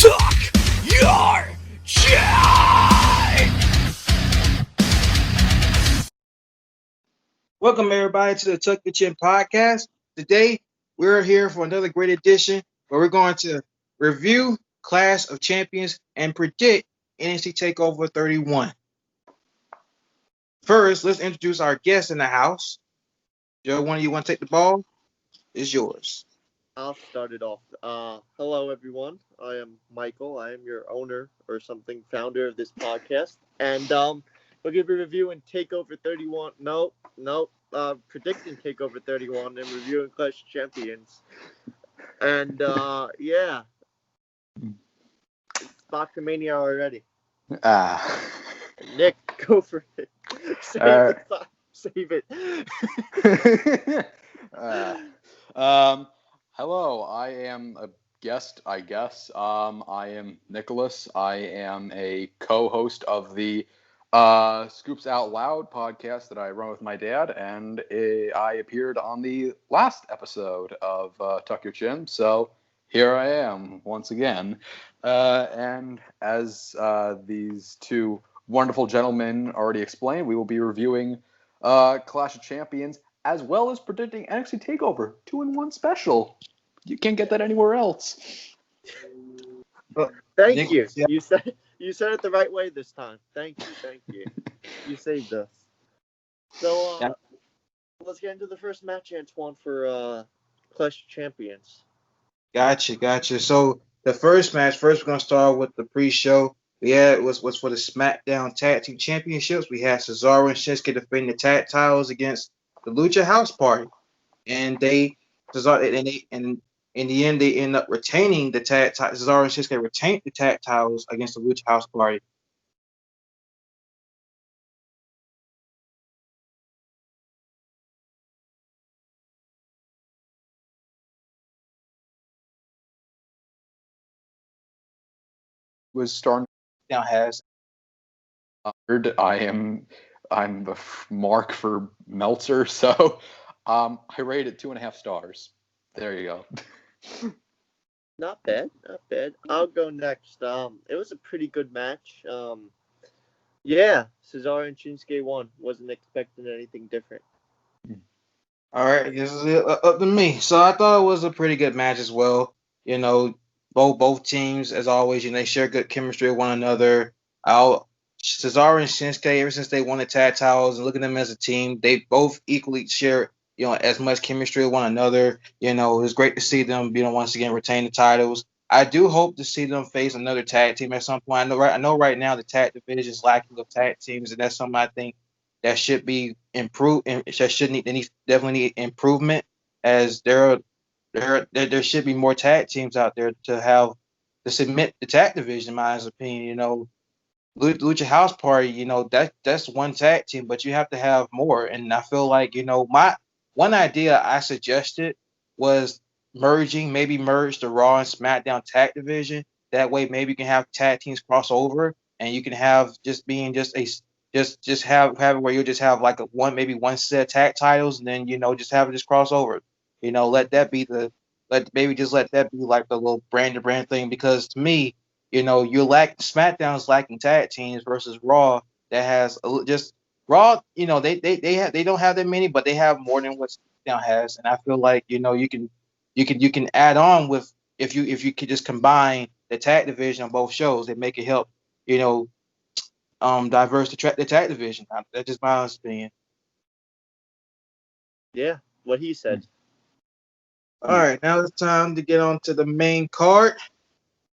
Talk your shit! Welcome everybody to the Tuck Your Chin podcast. Today we're here for another great edition where we're going to review Clash of Champions and predict NXT Takeover 31. First, let's introduce our guest in the house. Joe, one of you want to take the ball? It's yours. I'll start it off. Hello, everyone. I am Michael. I am your owner or something, founder of this podcast. And we're going to be reviewing Takeover 31. Predicting Takeover 31 and reviewing Clash of Champions. And yeah, it's Boxermania already. Nick, go for it. Save it. Hello, I am a guest, I guess. I am Nicholas. I am a co-host of the Scoops Out Loud podcast that I run with my dad, and I appeared on the last episode of Tuck Your Chin, so here I am once again. And as these two wonderful gentlemen already explained, we will be reviewing Clash of Champions, as well as predicting NXT TakeOver 2-in-1 special. You can't get that anywhere else. Thank you. Yeah. You said it the right way this time. Thank you. You saved us. So let's get into the first match, Antwan, for Clash of Champions. Gotcha. So the first match, we're gonna start with the pre-show. It was for the SmackDown Tag Team Championships. We had Cesaro and Shinsuke defending the tag titles against the Lucha House Party, and in the end they end up retaining the tag. Cesaro and Shinsuke retained the tag titles against the Lucha House Party. Was starting Now has I'm the mark for Meltzer, so I rated 2.5 stars. There you go. Not bad. I'll go next. It was a pretty good match. Yeah, Cesaro and Shinsuke won. Wasn't expecting anything different. all right. This is up to me. So I thought it was a pretty good match as well. You know, both teams, as always, they share good chemistry with one another. Cesaro and Shinsuke, ever since they won the tag titles and looking at them as a team, they both equally share, as much chemistry with one another. It was great to see them, once again retain the titles. I do hope to see them face another tag team at some point. I know right now the tag division is lacking of tag teams, and that's something I think that should be improved. And definitely need improvement, as there should be more tag teams out there to submit the tag division. In my opinion, Lucha House Party, that's one tag team, but you have to have more. And I feel like, my one idea I suggested was merge the Raw and SmackDown tag division. That way, maybe you can have tag teams cross over, and you can have just have it where you just have like one set of tag titles, and then just have it just cross over. Let that be let that be like the little brand to brand thing, because to me, SmackDown's lacking tag teams versus Raw that has just Raw. They don't have that many, but they have more than what SmackDown has, and I feel like you can add on with if you could just combine the tag division on both shows, they make it help diverse the tag division. That's just my opinion. Yeah, what he said. All right, now it's time to get on to the main card.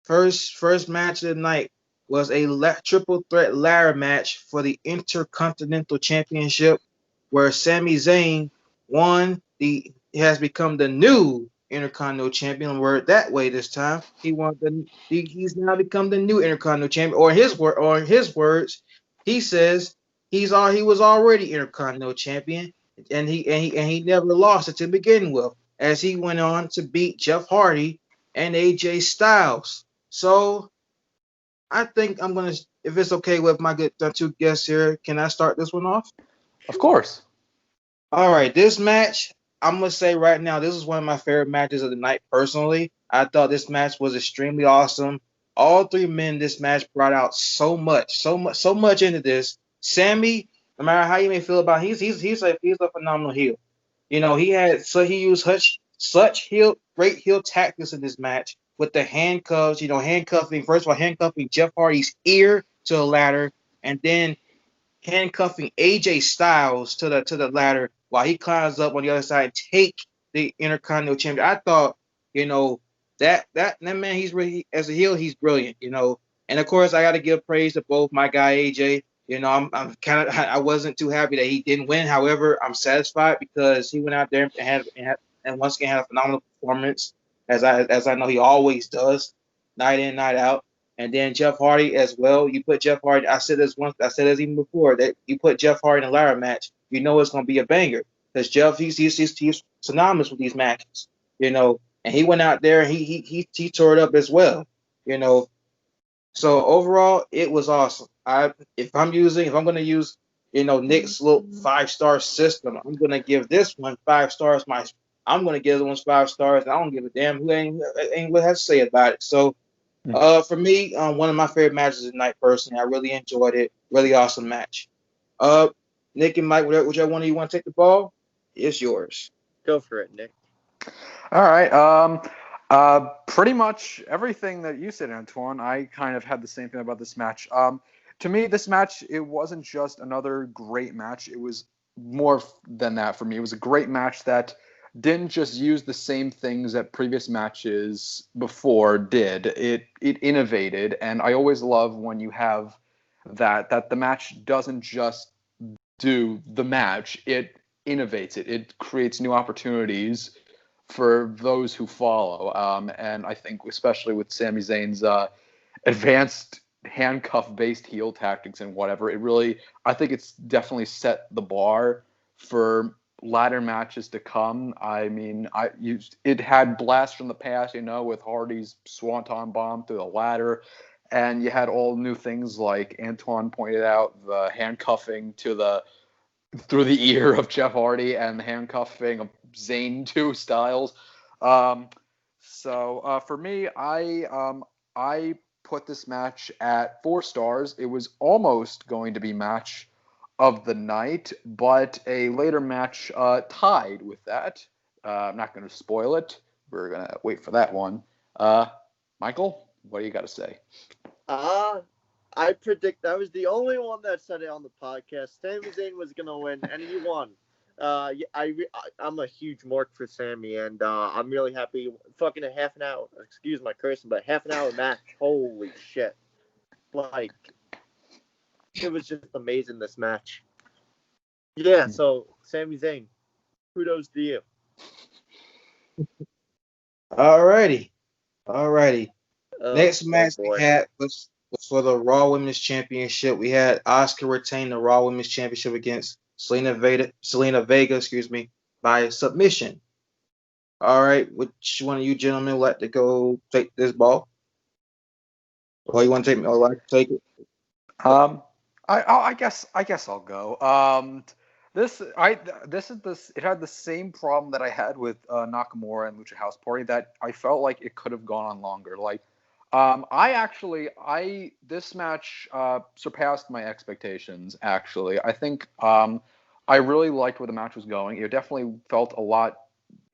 First match of the night was a triple threat ladder match for the Intercontinental Championship, where Sami Zayn won. He has become the new Intercontinental Champion. Word that way this time. He's now become the new Intercontinental Champion. Or in his words, he says he was already Intercontinental Champion, and he never lost it to begin with, as he went on to beat Jeff Hardy and AJ Styles. So I think I'm going to, if it's okay with my good two guests here, can I start this one off? Of course. All right, this match, I'm going to say right now, this is one of my favorite matches of the night personally. I thought this match was extremely awesome. all three men in this match brought out so much into this. Sammy, no matter how you may feel about him, he's a phenomenal heel. He used such great heel tactics in this match with the handcuffs. Handcuffing first of all, handcuffing Jeff Hardy's ear to the ladder, and then handcuffing AJ Styles to the ladder while he climbs up on the other side and take the Intercontinental Champion. I thought, that man, he's really, as a heel, he's brilliant. And of course I got to give praise to both my guy AJ. I'm kind of I wasn't too happy that he didn't win. However, I'm satisfied because he went out there and once again had a phenomenal performance, as I know he always does, night in, night out. And then Jeff Hardy as well. You put Jeff Hardy. I said this even before, that you put Jeff Hardy in a ladder match, it's going to be a banger because Jeff he's synonymous with these matches. And he went out there and he tore it up as well. You know, so overall, it was awesome. If I'm going to use, Nick's little 5-star system, I'm going to give this one 5 stars. I'm going to give the ones 5 stars. And I don't give a damn who ain't what has to say about it. So, for me, one of my favorite matches of the night. Personally, I really enjoyed it. Really awesome match. Nick and Mike, whichever one of you want to take the ball, it's yours. Go for it, Nick. All right. Pretty much everything that you said, Antwan, I kind of had the same thing about this match. To me, this match, it wasn't just another great match. It was more than that for me. It was a great match that didn't just use the same things that previous matches before did. It innovated, and I always love when you have that the match doesn't just do the match. It innovates it. It creates new opportunities for those who follow. And I think especially with Sami Zayn's advanced handcuff-based heel tactics and whatever, I think it's definitely set the bar for ladder matches to come. I mean, it had blasts from the past, with Hardy's Swanton Bomb through the ladder, and you had all new things like Antwan pointed out, the handcuffing through the ear of Jeff Hardy and the handcuffing of Zayn to Styles. So for me, I put this match at 4 stars. It was almost going to be match of the night, but a later match tied with that. I'm not going to spoil it. We're going to wait for that one. Michael, what do you got to say? I predict I was the only one that said it on the podcast. Sami Zayn was going to win, and he won. I'm a huge mark for Sammy, and I'm really happy. Fucking a half an hour, excuse my cursing, but half an hour match. Holy shit. Like, it was just amazing, this match. Yeah, so Sami Zayn, kudos to you. Alrighty. Next Oh, match boy. we had was for the Raw Women's Championship. We had Asuka retain the Raw Women's Championship against Selena Vega, by submission. All right, which one of you gentlemen would like to go take this ball? Or you want to take me? Or like to take it? I guess I'll go. It had the same problem that I had with Nakamura and Lucha House Party, that I felt like it could have gone on longer. Like, this match surpassed my expectations. Actually, I think I really liked where the match was going. It definitely felt a lot.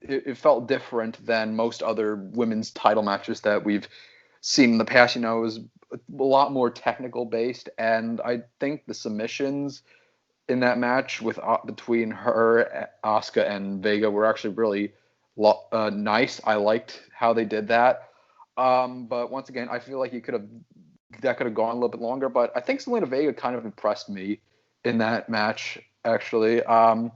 It felt different than most other women's title matches that we've seen in the past. It was a lot more technical based, and I think the submissions in that match between her, Asuka, and Vega were actually really nice. I liked how they did that. But once again, I feel like that could have gone a little bit longer. But I think Selena Vega kind of impressed me in that match, actually. I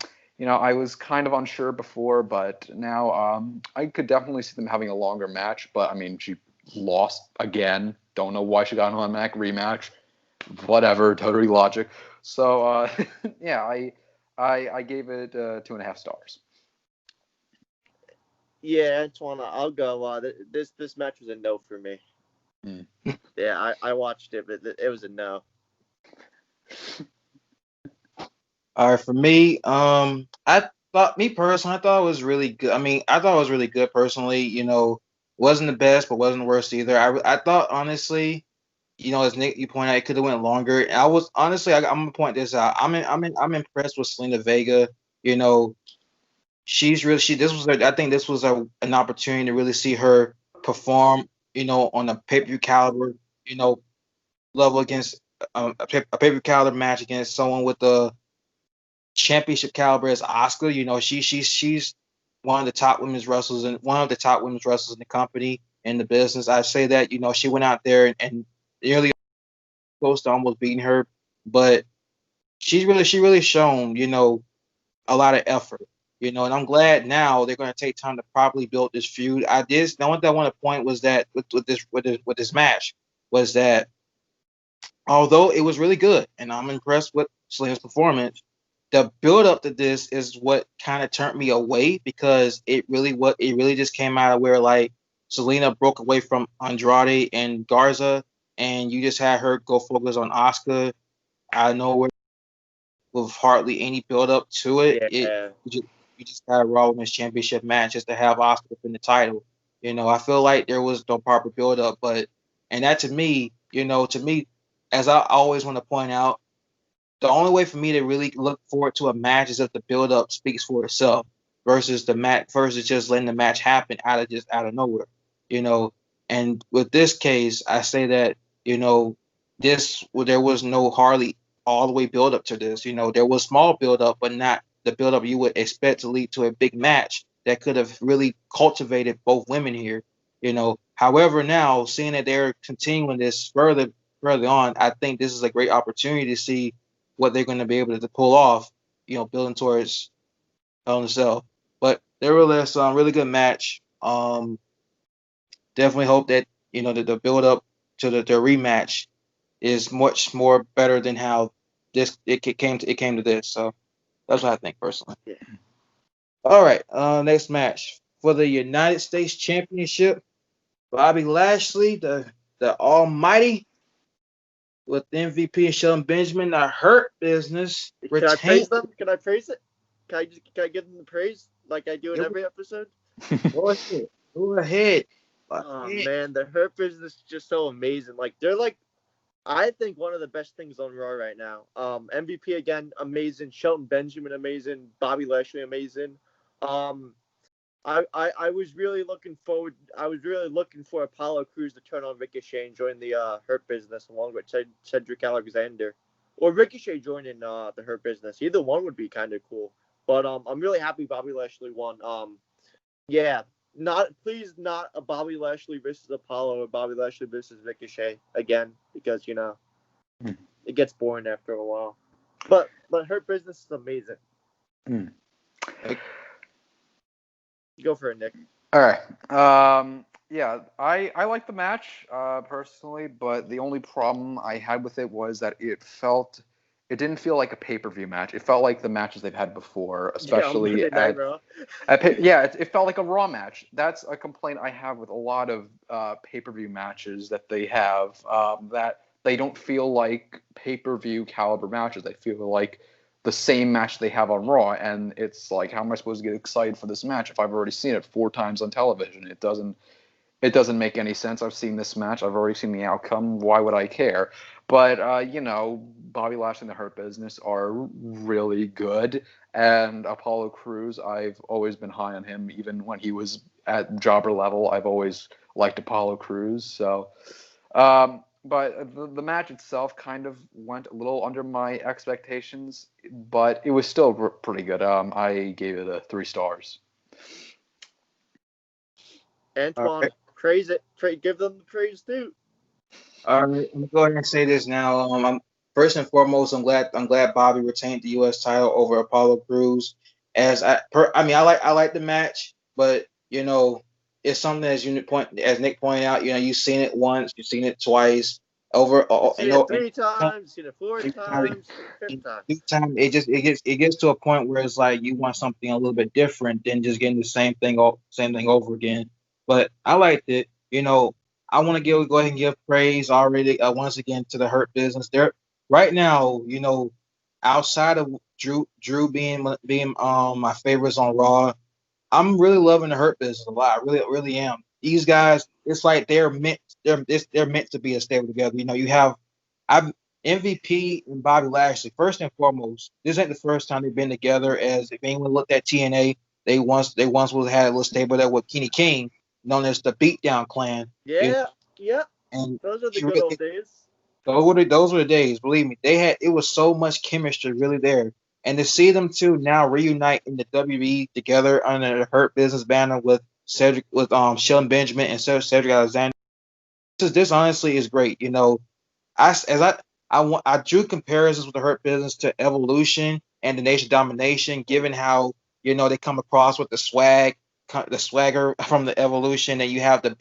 was kind of unsure before, but now I could definitely see them having a longer match. But I mean, she lost again. Don't know why she got on that rematch. Whatever, totally logic. So yeah, I gave it 2.5 stars. Yeah, Antwan, I'll go. This match was a no for me. Yeah, I watched it, but it was a no. All right, for me, I thought it was really good. I mean, I thought it was really good personally. Wasn't the best, but wasn't the worst either. I thought honestly, as Nick you pointed out, it could have went longer. I was honestly, I'm gonna point this out. I'm impressed with Selena Vega. You know, she's really she. This was I think this was an opportunity to really see her perform. On a pay-per-view caliber. You know, level against a pay-per-view caliber match against someone with the championship caliber as Oscar. She's one of the top women's wrestlers and one of the top women's wrestlers in the company in the business. I say that she went out there and nearly close to almost beating her, but she really shown a lot of effort. And I'm glad now they're going to take time to properly build this feud. The one thing I want to point was that with this match was that although it was really good, and I'm impressed with Slim's performance, the build up to this is what kind of turned me away because it really just came out of where like Selena broke away from Andrade and Garza, and you just had her go focus on Asuka out of nowhere with hardly any build up to it. Yeah. You just got a Raw Women's Championship match just to have Asuka win the title. I feel like there was no proper build up, and that to me, as I always want to point out, the only way for me to really look forward to a match is if the build up speaks for itself versus the match versus just letting the match happen out of nowhere. You know, and with this case, I say that there was no hardly all the way build up to this. There was small build up, but not the build up you would expect to lead to a big match that could have really cultivated both women here. However, now seeing that they're continuing this further on, I think this is a great opportunity to see what they're going to be able to pull off, building towards Hell in a Cell. But nevertheless, really good match. Definitely hope that that the build up to the rematch is much more better than how it came to this. So that's what I think personally. Yeah. All right, next match for the United States Championship. Bobby Lashley, the Almighty, with MVP and Shelton Benjamin, the Hurt Business. Can I praise them? Can I praise it? Can I give them the praise like I do in every episode? Go ahead. Go ahead. Oh man, the Hurt Business is just so amazing. Like they're like, I think one of the best things on Raw right now. MVP again, amazing. Shelton Benjamin, amazing. Bobby Lashley, amazing. I was really looking forward. I was really looking for Apollo Crews to turn on Ricochet and join the Hurt Business along with Cedric Alexander, or Ricochet joining the Hurt Business. Either one would be kind of cool. But I'm really happy Bobby Lashley won. Yeah, not a Bobby Lashley versus Apollo or Bobby Lashley versus Ricochet again because it gets boring after a while. But Hurt Business is amazing. Go for it, Nick. All right. Yeah, I like the match personally, but the only problem I had with it was that it didn't feel like a pay-per-view match. It felt like the matches they've had before, especially it felt like a Raw match. That's a complaint I have with a lot of pay-per-view matches that they have, that they don't feel like pay-per-view caliber matches. They feel like the same match they have on Raw, and it's like, how am I supposed to get excited for this match if I've already seen it 4 times on television? It doesn't make any sense. I've seen this match. I've already seen the outcome. Why would I care? But Bobby Lashley and the Hurt Business are really good, and Apollo Crews, I've always been high on him, even when he was at jobber level. I've always liked Apollo Crews. So. But the match itself kind of went a little under my expectations, but it was still pretty good. I gave it 3 stars. Antwan, Right. praise it. Give them the praise too. All right, I'm going to go ahead and say this now. First and foremost, I'm glad Bobby retained the U.S. title over Apollo Crews. I like the match, but it's something as Nick pointed out. You've seen it once, you've seen it twice, over. Seen it 3 times, seen it 4 times, 5th time. Each time it gets to a point where it's like you want something a little bit different than just getting the same thing over again. But I liked it. I want to go ahead and give praise already once again to the Hurt Business. They're right now, outside of Drew being my favorites on Raw, I'm really loving the Hurt Business a lot. I really am. these guys, it's like they're meant to be a stable together. You know, you have I'm MVP and Bobby Lashley. First and foremost, this ain't the first time they've been together. As if anyone looked at TNA, they once was had a little stable there with Kenny King, known as the Beatdown Clan. You know, Yeah, yeah. and Those are the he good really, old days. those were the days. Believe me, it was so much chemistry really there. And to see them two now reunite in the WWE together under the Hurt Business banner with Cedric with Shelton Benjamin and Cedric Alexander. This honestly is great. You know, I drew comparisons with the Hurt Business to Evolution and the Nation Domination, given how they come across with the swagger from the Evolution, and you have the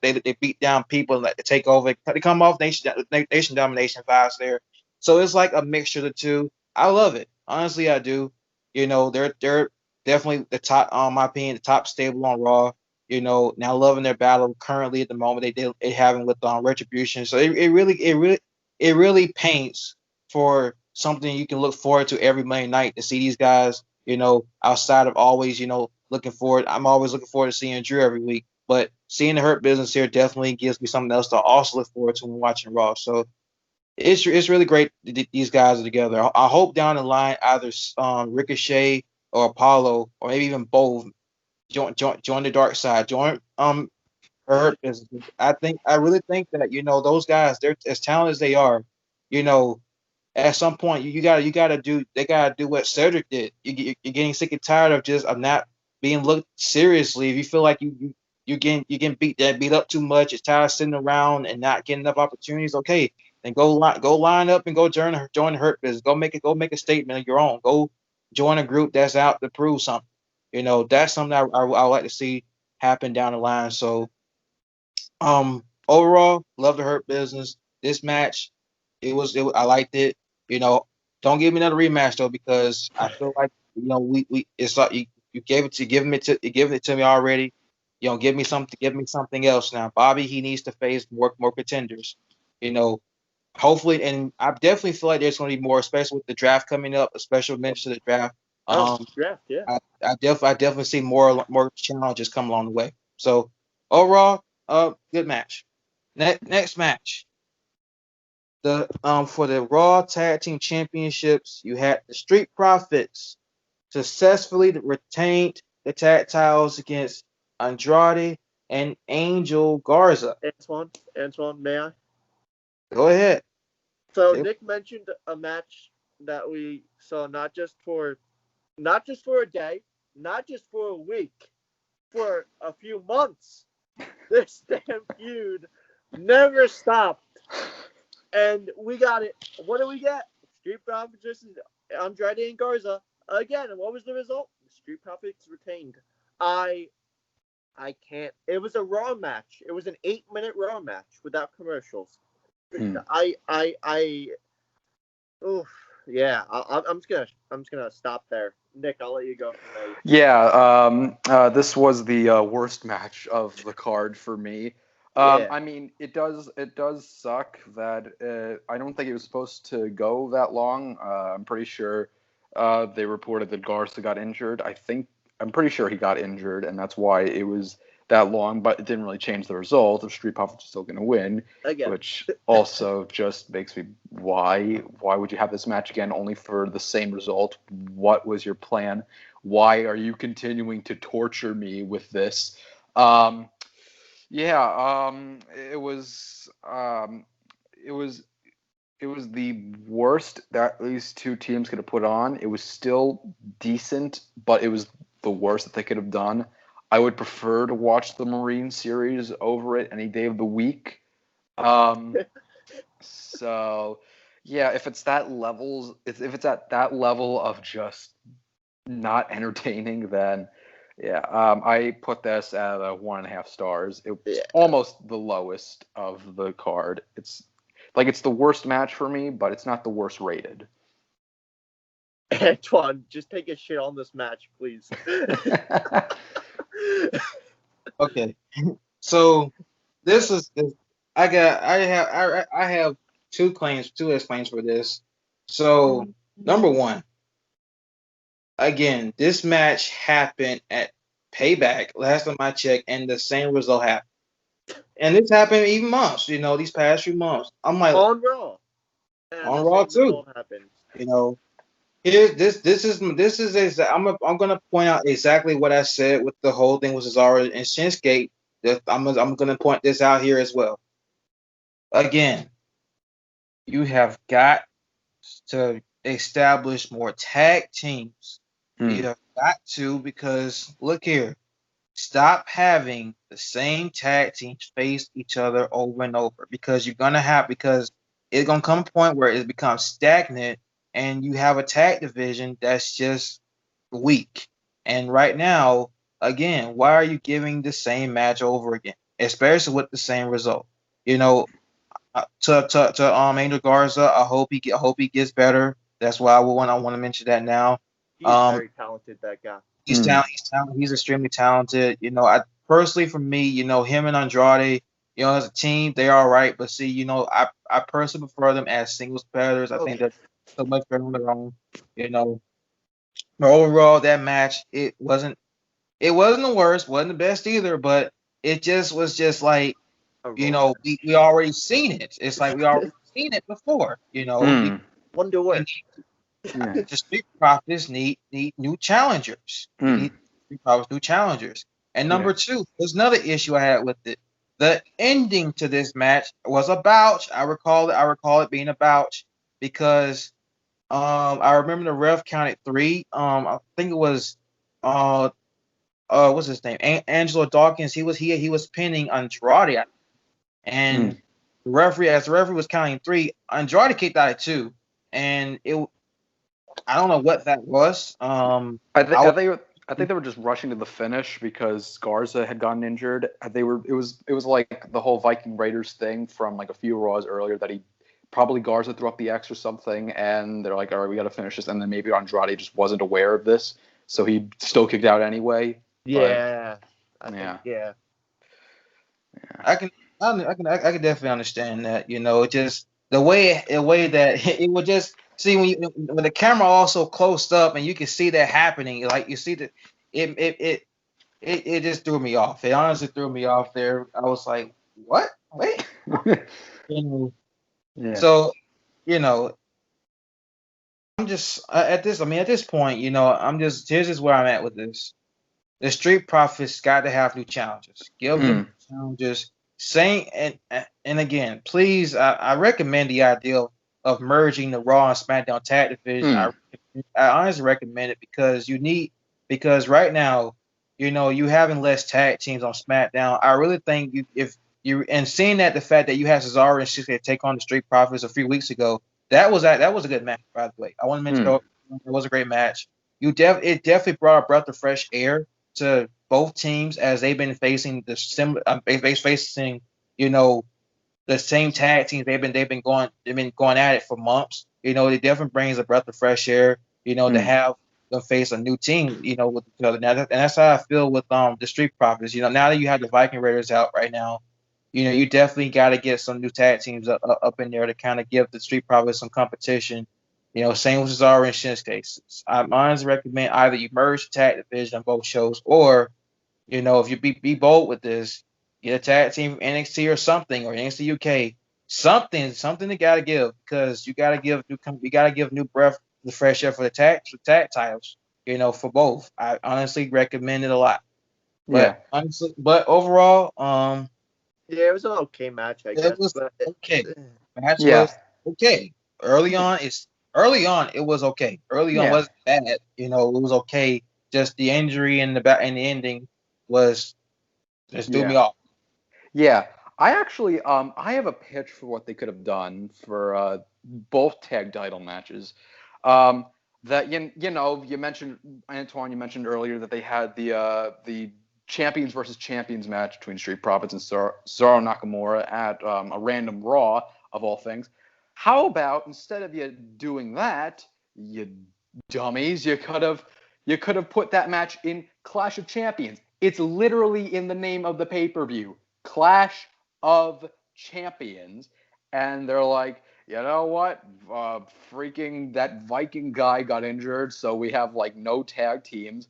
they beat down people and like the Takeover. They come off Nation Domination vibes there, so it's like a mixture of the two. I love it, honestly, I do. They're definitely the top, my opinion, the top stable on Raw. Now loving their battle currently at the moment they having with Retribution. So it really paints for something you can look forward to every Monday night to see these guys. Outside of always looking forward. I'm always looking forward to seeing Drew every week, but seeing the Hurt Business here definitely gives me something else to also look forward to when watching Raw. So it's really great that these guys are together. I hope down the line either Ricochet or Apollo or maybe even both join the dark side. Join Hurt Business. I really think that those guys, they're as talented as they are. You know, at some point they gotta do what Cedric did. You're getting sick and tired of not being looked seriously. If you feel like you getting beat up too much, it's tired of sitting around and not getting enough opportunities. Okay, then go line up and go join the Hurt Business. Go make a statement of your own. Go join a group that's out to prove something. That's something I would like to see happen down the line. So overall, love the Hurt Business. This match, I liked it. You know, don't give me another rematch though, because I feel like we it's like you giving it to me already. Give me something else now. Bobby, he needs to face more contenders. You know, hopefully, and I definitely feel like there's going to be more, especially with the draft coming up. A special mention to the draft. Oh, Um, draft, yeah. I definitely see more challenges come along the way. So overall, good match. Next match, the for the Raw Tag Team Championships, you had the Street Profits successfully retained the tag titles against Andrade and Angel Garza. Antwan, may I? Go ahead. So Nick mentioned a match that we saw not just for a day, not just for a week, for a few months. This damn feud never stopped. And we got it. What do we get? Street Profits versus Andrade and Garza. Again, and what was the result? Street Profits retained. I can't. It was a Raw match. It was an 8-minute Raw match without commercials. Oof, yeah. I'm just gonna stop there. Nick, I'll let you go from there. Yeah, this was the worst match of the card for me. Yeah. I mean, it does suck that I don't think it was supposed to go that long. I'm pretty sure they reported that Garza got injured. I'm pretty sure he got injured, and that's why it was that long. But it didn't really change the result. Of Street Profits still going to win, Again. which also just makes me why would you have this match again only for the same result? What was your plan? Why are you continuing to torture me with this? It was the worst that these two teams could have put on. It was still decent, but it was the worst that they could have done. I would prefer to watch the Marine series over it any day of the week. So yeah, if it's at that level of just not entertaining, then yeah, I put this at 1.5 stars. It's almost the lowest of the card. It's the worst match for me, but it's not the worst rated. Antwan, just take a shit on this match, please. Okay, so this is I have two explains for this. So number one, again, this match happened at Payback. Last time I checked, and the same result happened. And this happened even months. These past few months. I'm like On Raw. And on the Raw same too. result happened. Here, I'm gonna point out exactly what I said with the whole thing with Cesaro and Shinsuke. I'm gonna point this out here as well. Again, you have got to establish more tag teams. You have got to, because look here, stop having the same tag teams face each other over and over, because it's gonna come a point where it becomes stagnant and you have a tag division that's just weak. And right now, again, why are you giving the same match over again, especially with the same result? You know, to Angel Garza, I hope he gets better. That's why I want to mention that now. He's very talented, that guy. He's talented. He's talented. He's extremely talented. I personally, for me, him and Andrade, as a team, they're all right. But see, I personally prefer them as singles competitors. I think Okay. they're so much better on their own. You know, but overall, that match, it wasn't the worst, wasn't the best either, but it just was just like, A roll. we already seen it. It's like we already seen it before. Wonder We where. need the Street Profits need new challengers. We need Street Profits new challengers. And number two, there's another issue I had with it. The ending to this match was a botch. I recall it being a botch because I remember the ref counted three. I think it was what's his name? Angelo Dawkins. He was pinning Andrade, and as the referee was counting three, Andrade kicked out at two, and I don't know what that was. I think they were just rushing to the finish because Garza had gotten injured. It was like the whole Viking Raiders thing from like a few Raws earlier that Garza threw up the X or something, and they're like, all right, we got to finish this, and then maybe Andrade just wasn't aware of this, so he still kicked out anyway. Yeah. I can definitely understand that. Just the way that it would just see when the camera also closed up and you can see that happening. Like you see that it just threw me off. It honestly threw me off there. I was like, what? Wait. So, I'm just at this point, here's just where I'm at with this. The Street Profits got to have new challenges. Give them challenges. Saying and again, please, I recommend the idea of merging the Raw and SmackDown tag division. I honestly recommend it because right now, you having less tag teams on SmackDown. I really think seeing that the fact that you had Cesaro and Shinsuke take on the Street Profits a few weeks ago, that was a good match, by the way. I want to mention it was a great match. It definitely brought a breath of fresh air to both teams as they've been facing the the same tag teams they've been going at it for months. It definitely brings a breath of fresh air. To have them face a new team. With each other. Now, and that's how I feel with the Street Profits. Now that you have the Viking Raiders out right now, you definitely got to get some new tag teams up in there to kind of give the Street Profits some competition. Same with Cesaro and Shinsuke cases. I honestly recommend either you merge the tag division on both shows, or if you be bold with this, get a tag team from NXT or something, or NXT UK, something they got to give, because you got to give new breath of fresh air for the tag titles. For both. I honestly recommend it a lot. But overall, yeah, it was an okay match, I guess. it was but okay. Match was okay. Early on, it was okay. Early on wasn't bad. It was okay. Just the injury and the ending was just threw me off. Yeah, I actually I have a pitch for what they could have done for both tag title matches. That you mentioned, Antwan, you mentioned earlier that they had the champions versus champions match between Street Profits and Cesaro Nakamura at a random Raw of all things. How about instead of you doing that, you dummies, you could have put that match in Clash of Champions. It's literally in the name of the pay-per-view, Clash of Champions, and they're like, you know what? Freaking that Viking guy got injured, so we have like no tag teams.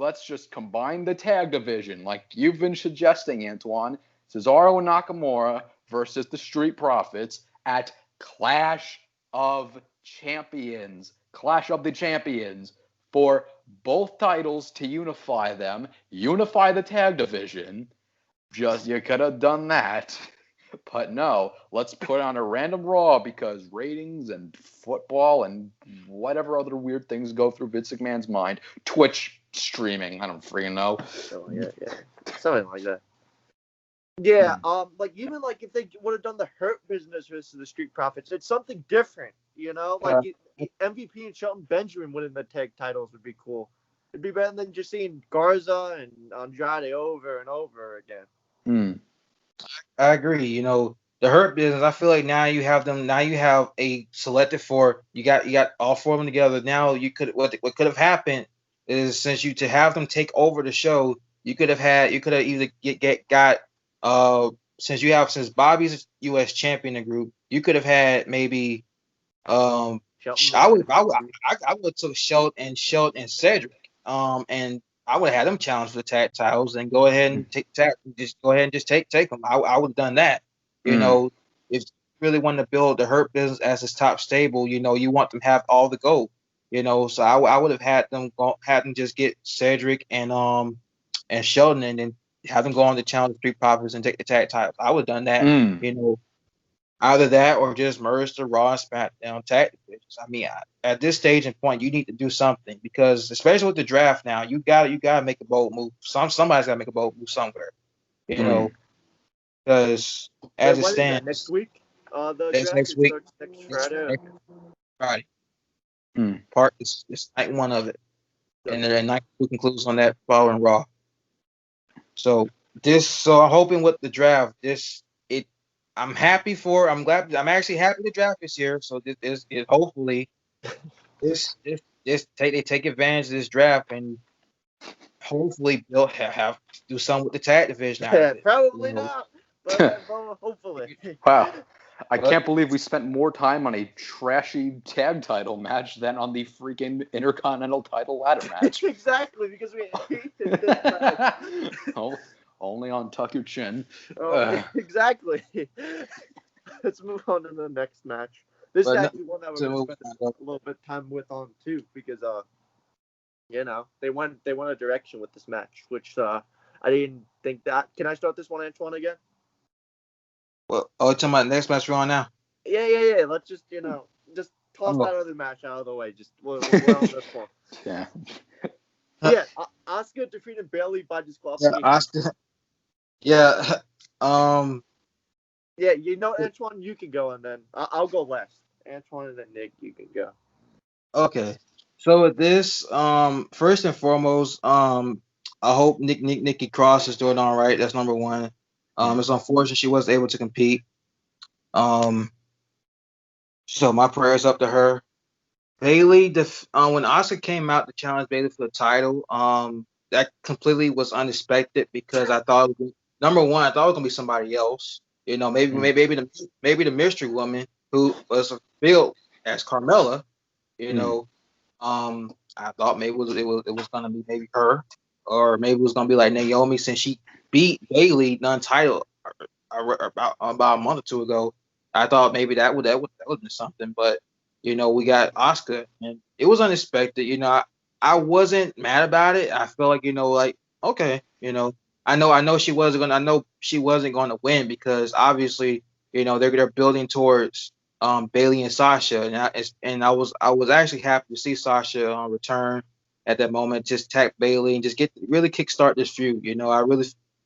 let's just combine the tag division, like you've been suggesting, Antwan. Cesaro and Nakamura versus the Street Profits at Clash of Champions. Clash of the Champions for both titles to unify them, unify the tag division. Just, you could have done that. But no, let's put on a random Raw because ratings and football and whatever other weird things go through Vince McMahon's mind. Twitch streaming, I don't freaking know. Something like that. Yeah, like even like if they would have done the Hurt Business versus the Street Profits, it's something different, you know. Like MVP and Shelton Benjamin winning the tag titles would be cool. It'd be better than just seeing Garza and Andrade over and over again. I agree. You know, the Hurt Business, I feel like now you have them. Now you have a selected four. You got all four of them together. Now you could what could have happened is since to have them take over the show, you could have either got since Bobby's U.S. champion in the group, you could have had maybe I would took Shelton and Cedric and I would have had them challenge for the tag titles and go ahead and take them. I would have done that. You know, if you really want to build the Hurt Business as his top stable, you know, you want them to have all the gold. You know, so I would have had them just get Cedric and Shelton and then have them go on to challenge the Street Profits and take the tag titles. I would have done that. You know, either that or just merge the Raw and SmackDown tag divisions. I mean, at this stage and point, you need to do something because, especially with the draft now, you got to make a bold move. Somebody's got to make a bold move somewhere. You know, because as it stands, next week, next week, next Friday. Friday. Part is night one of it, and then night two concludes on that following Raw. So I'm hoping with the draft, I'm happy for. I'm actually happy the draft is here. So this is hopefully they take advantage of this draft and hopefully they'll have do something with the tag division. Probably not, but hopefully. Wow. I can't believe we spent more time on a trashy tag title match than on the freaking Intercontinental title ladder match. Exactly, because we hated this match. Only on Tuck Your Chin. Exactly. Let's move on to the next match. This is actually one that we're going to spend a little bit of time with on too, because you know, they went a direction with this match, which I didn't think that. Can I start this one, Antwan, again? Well, talking about the next match we're on now. Yeah. Let's just toss that other match out of the way. Just we're on this one. Yeah. Yeah, Asuka defeated Bayley by disqualification. Yeah, Asuka. Yeah. Yeah, you know, Antwan, you can go, and then I'll go last. Antwan and then Nick, you can go. Okay. So with this, first and foremost, I hope Nikki Cross is doing all right. That's number one. It's unfortunate she wasn't able to compete. So my prayers up to her. Bayley, when Asuka came out to challenge Bayley for the title, that completely was unexpected because I thought number one, I thought it was gonna be somebody else. You know, maybe the mystery woman who was billed as Carmella. You know, I thought maybe it was gonna be maybe her, or maybe it was gonna be like Naomi since she beat Bayley non-title about a month or two ago. I thought maybe that would be something, but you know, we got Asuka, and it was unexpected. You know, I wasn't mad about it. I felt like, you know, like okay, you know, I know she wasn't going to win because obviously, you know, they're building towards Bayley and Sasha, and I was actually happy to see Sasha return at that moment, just tag Bayley and just really kickstart this feud. You know,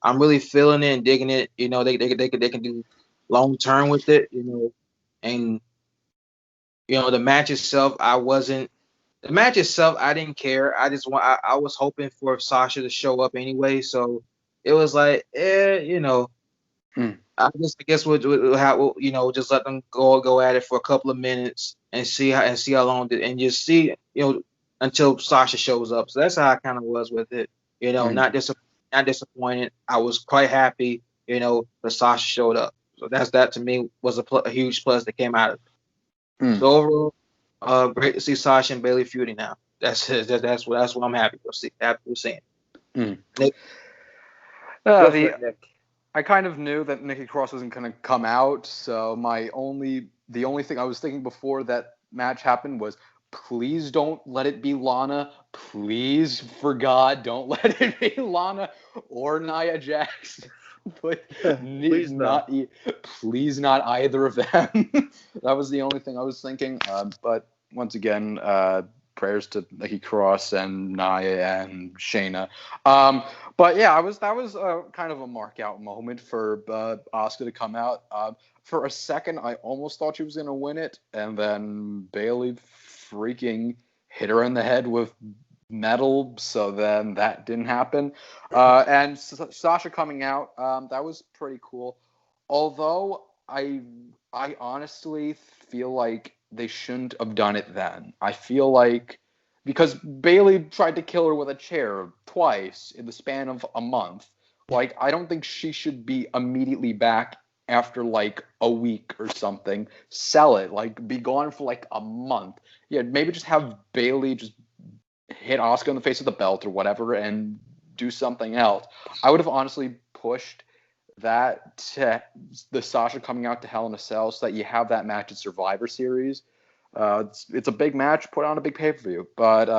I'm really feeling it and digging it. You know, they can do long term with it. You know, and you know the match itself, I didn't care. I was hoping for Sasha to show up anyway, so it was like, you know. I guess we'll you know, just let them go at it for a couple of minutes and see how long and just see, you know, until Sasha shows up. So that's how I kind of was with it. You know, not disappointed. I was quite happy, you know, that Sasha showed up. So that to me was a huge plus that came out of it. So overall, great to see Sasha and Bayley feuding now. That's what I'm happy with seeing. Mm. Nick? Go for it, Nick. I kind of knew that Nikki Cross wasn't going to come out, so the only thing I was thinking before that match happened was, please don't let it be Lana. Please, for God, don't let it be Lana or Nia Jax. But Please not either of them. That was the only thing I was thinking. But once again, prayers to Nikki Cross and Nia and Shayna. But yeah, that was kind of a mark out moment for Asuka to come out. For a second, I almost thought she was going to win it, and then Bayley freaking hit her in the head with metal, so then that didn't happen. And Sasha coming out, that was pretty cool. Although I honestly feel like they shouldn't have done it then. I feel like because Bayley tried to kill her with a chair twice in the span of a month. Like, I don't think she should be immediately back after like a week or something. Sell it, like be gone for like a month. Yeah, maybe just have Bayley just hit Asuka in the face with the belt or whatever and do something else. I would have honestly pushed that to the Sasha coming out to Hell in a Cell so that you have that match at Survivor Series. It's a big match, put on a big pay-per-view, but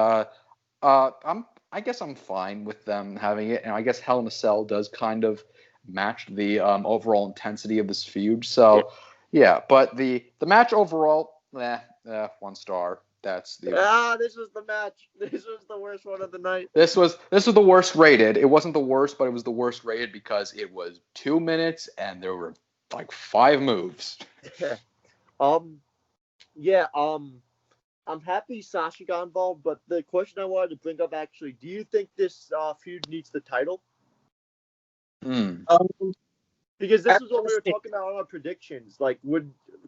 I guess I'm fine with them having it, and I guess Hell in a Cell does kind of match the overall intensity of this feud. So yeah, but the match overall, 1 star. That's the This was the match. This was the worst one of the night. This was the worst rated. It wasn't the worst, but it was the worst rated because it was 2 minutes and there were like 5 moves. I'm happy Sasha got involved, but the question I wanted to bring up actually, do you think this feud needs the title? Because this is what we were talking about on our predictions. Like,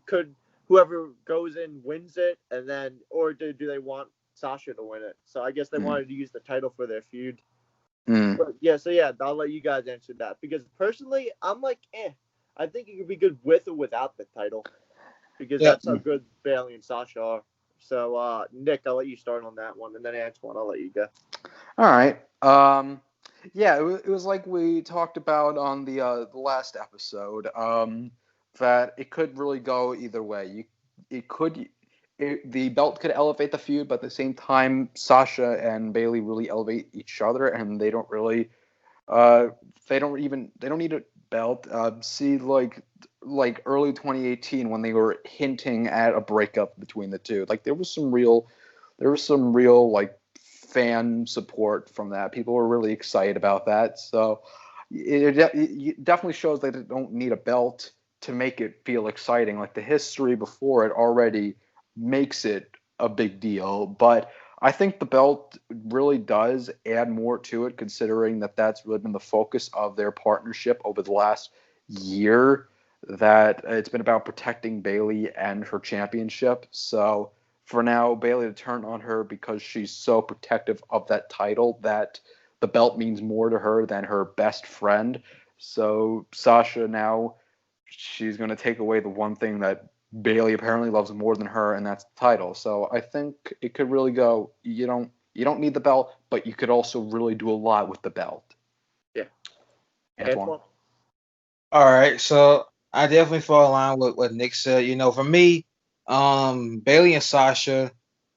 could whoever goes in wins it, and then, or do they want Sasha to win it? So I guess they wanted to use the title for their feud. But I'll let you guys answer that. Because personally, I'm like, I think it could be good with or without the title. Because that's how good Bayley and Sasha are. So, Nick, I'll let you start on that one, and then Antwan, I'll let you go. All right. It was like we talked about on the last episode. That it could really go either way. The belt could elevate the feud, but at the same time, Sasha and Bayley really elevate each other, and they don't really, they don't need a belt. See, like early 2018 when they were hinting at a breakup between the two. Like there was some real like fan support from that. People were really excited about that. So it definitely shows that they don't need a belt to make it feel exciting. Like the history before it already makes it a big deal. But I think the belt really does add more to it, considering that that's really been the focus of their partnership over the last year, that it's been about protecting Bayley and her championship. So for now, Bayley to turn on her because she's so protective of that title that the belt means more to her than her best friend. So Sasha now, she's going to take away the one thing that Bayley apparently loves more than her, and that's the title. So I think it could really go, you don't need the belt, but you could also really do a lot with the belt. Yeah. Antwan? All right, so I definitely fall in line with what Nick said. For me, Bayley and Sasha,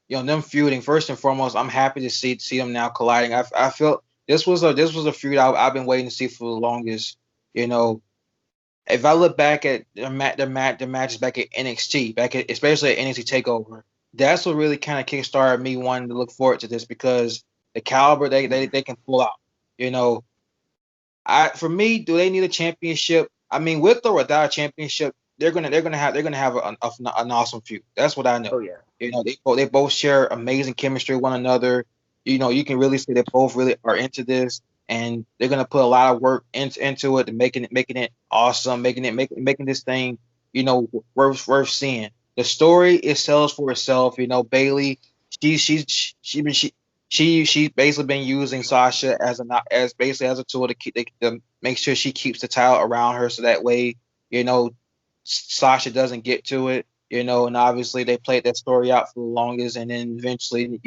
them feuding, first and foremost, I'm happy to see them now colliding. I felt this was a feud I've been waiting to see for the longest. If I look back at the matches back at NXT, especially at NXT Takeover, that's what really kind of kickstarted me wanting to look forward to this, because the caliber they can pull out. For me, do they need a championship? I mean, with or without a championship, they're gonna have an awesome feud. That's what I know. Oh yeah. They both share amazing chemistry with one another. You can really see they both really are into this, and they're gonna put a lot of work into it, and making it awesome, making this thing worth seeing. The story sells for itself. Bayley, she's basically been using Sasha as a tool to make sure she keeps the title around her, so that way Sasha doesn't get to it. And obviously they played that story out for the longest, and then eventually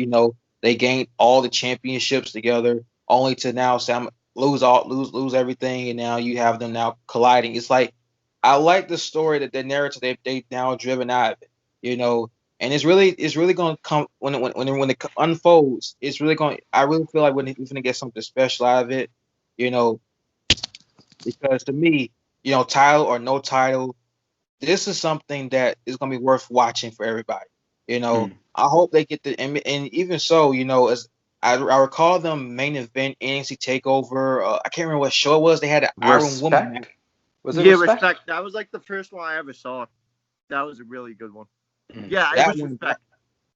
they gained all the championships together, only to now Sam lose everything, and now you have them now colliding. It's like I like the story that the narrative they now driven out of it, you know, and it's really gonna come when it unfolds. It's really going. I really feel like we're gonna get something special out of it, you know, because to me, title or no title, this is something that is going to be worth watching for everybody. I hope they get and even so, as I recall them main event NXT Takeover. I can't remember what show it was. They had an Iron Woman match. Respect? Was it Yeah, Respect? Respect. That was like the first one I ever saw. That was a really good one. Mm. Yeah, it That was one, Respect.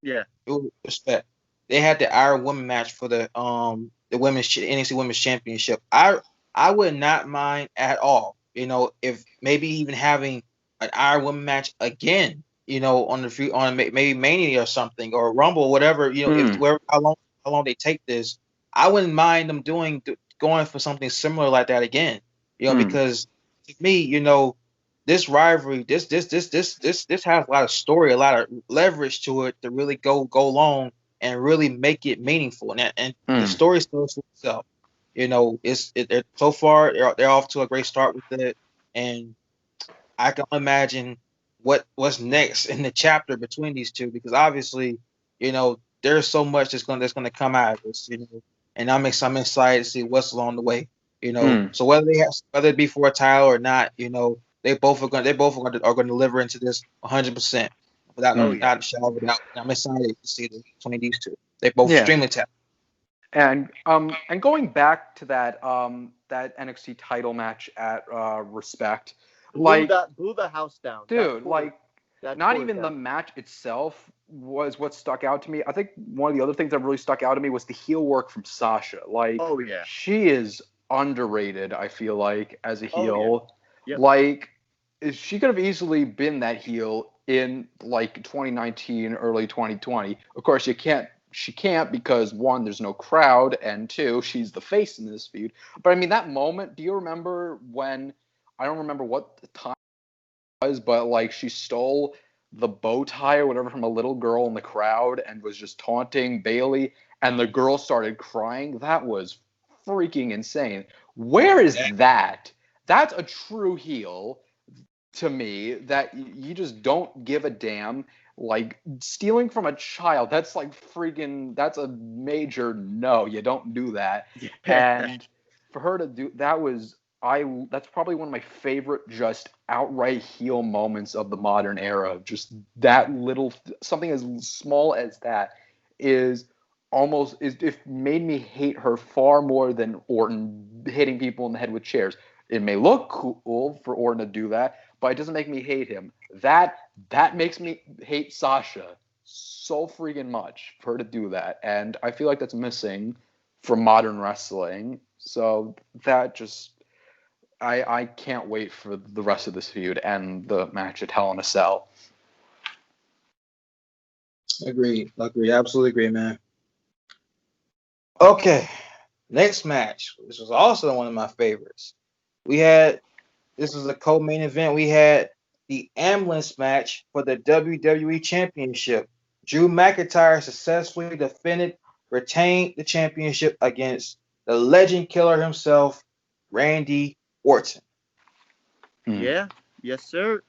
Yeah. it was Respect. They had the Iron Woman match for the women's NXT Women's Championship. I would not mind at all. If maybe even having an Iron Woman match again. Maybe Mania or something or Rumble or whatever. If how long they take this, I wouldn't mind them going for something similar like that again. Because to me, this rivalry, this has a lot of story, a lot of leverage to it to really go long and really make it meaningful. And the story sells for itself. So far they're off to a great start with it, and I can imagine what's next in the chapter between these two, because obviously, there's so much that's gonna come out of this, and I'm excited to see what's along the way, So whether it be for a title or not, they both are gonna deliver into this 100% without without a shadow of a doubt. And I'm excited to see between these two. They both extremely talented. And going back to that NXT title match at Respect, blew the house down, dude. Not even the match itself was what stuck out to me. I think one of the other things that really stuck out to me was the heel work from Sasha. Oh yeah, she is underrated. I feel like as a heel, Yep. She could have easily been that heel in 2019, early 2020. Of course, she can't because one, there's no crowd, and two, she's the face in this feud. But I mean, that moment, do you remember when, I don't remember what the time was, but she stole the bow tie or whatever from a little girl in the crowd and was just taunting Bayley, and the girl started crying? That was freaking insane. Where is that? That's a true heel to me, that you just don't give a damn. Stealing from a child, that's that's a major no. You don't do that. And for her to do that that's probably one of my favorite just outright heel moments of the modern era. Just that little something as small as that it made me hate her far more than Orton hitting people in the head with chairs. It may look cool for Orton to do that, but it doesn't make me hate him. That makes me hate Sasha so freaking much for her to do that, and I feel like that's missing from modern wrestling. So that just, I can't wait for the rest of this feud and the match at Hell in a Cell. Agree, absolutely agree, man. Okay, next match. This was also one of my favorites. This was a co-main event. We had the ambulance match for the WWE Championship. Drew McIntyre successfully retained the championship against the legend killer himself, Randy Orton. Yeah, yes, sir.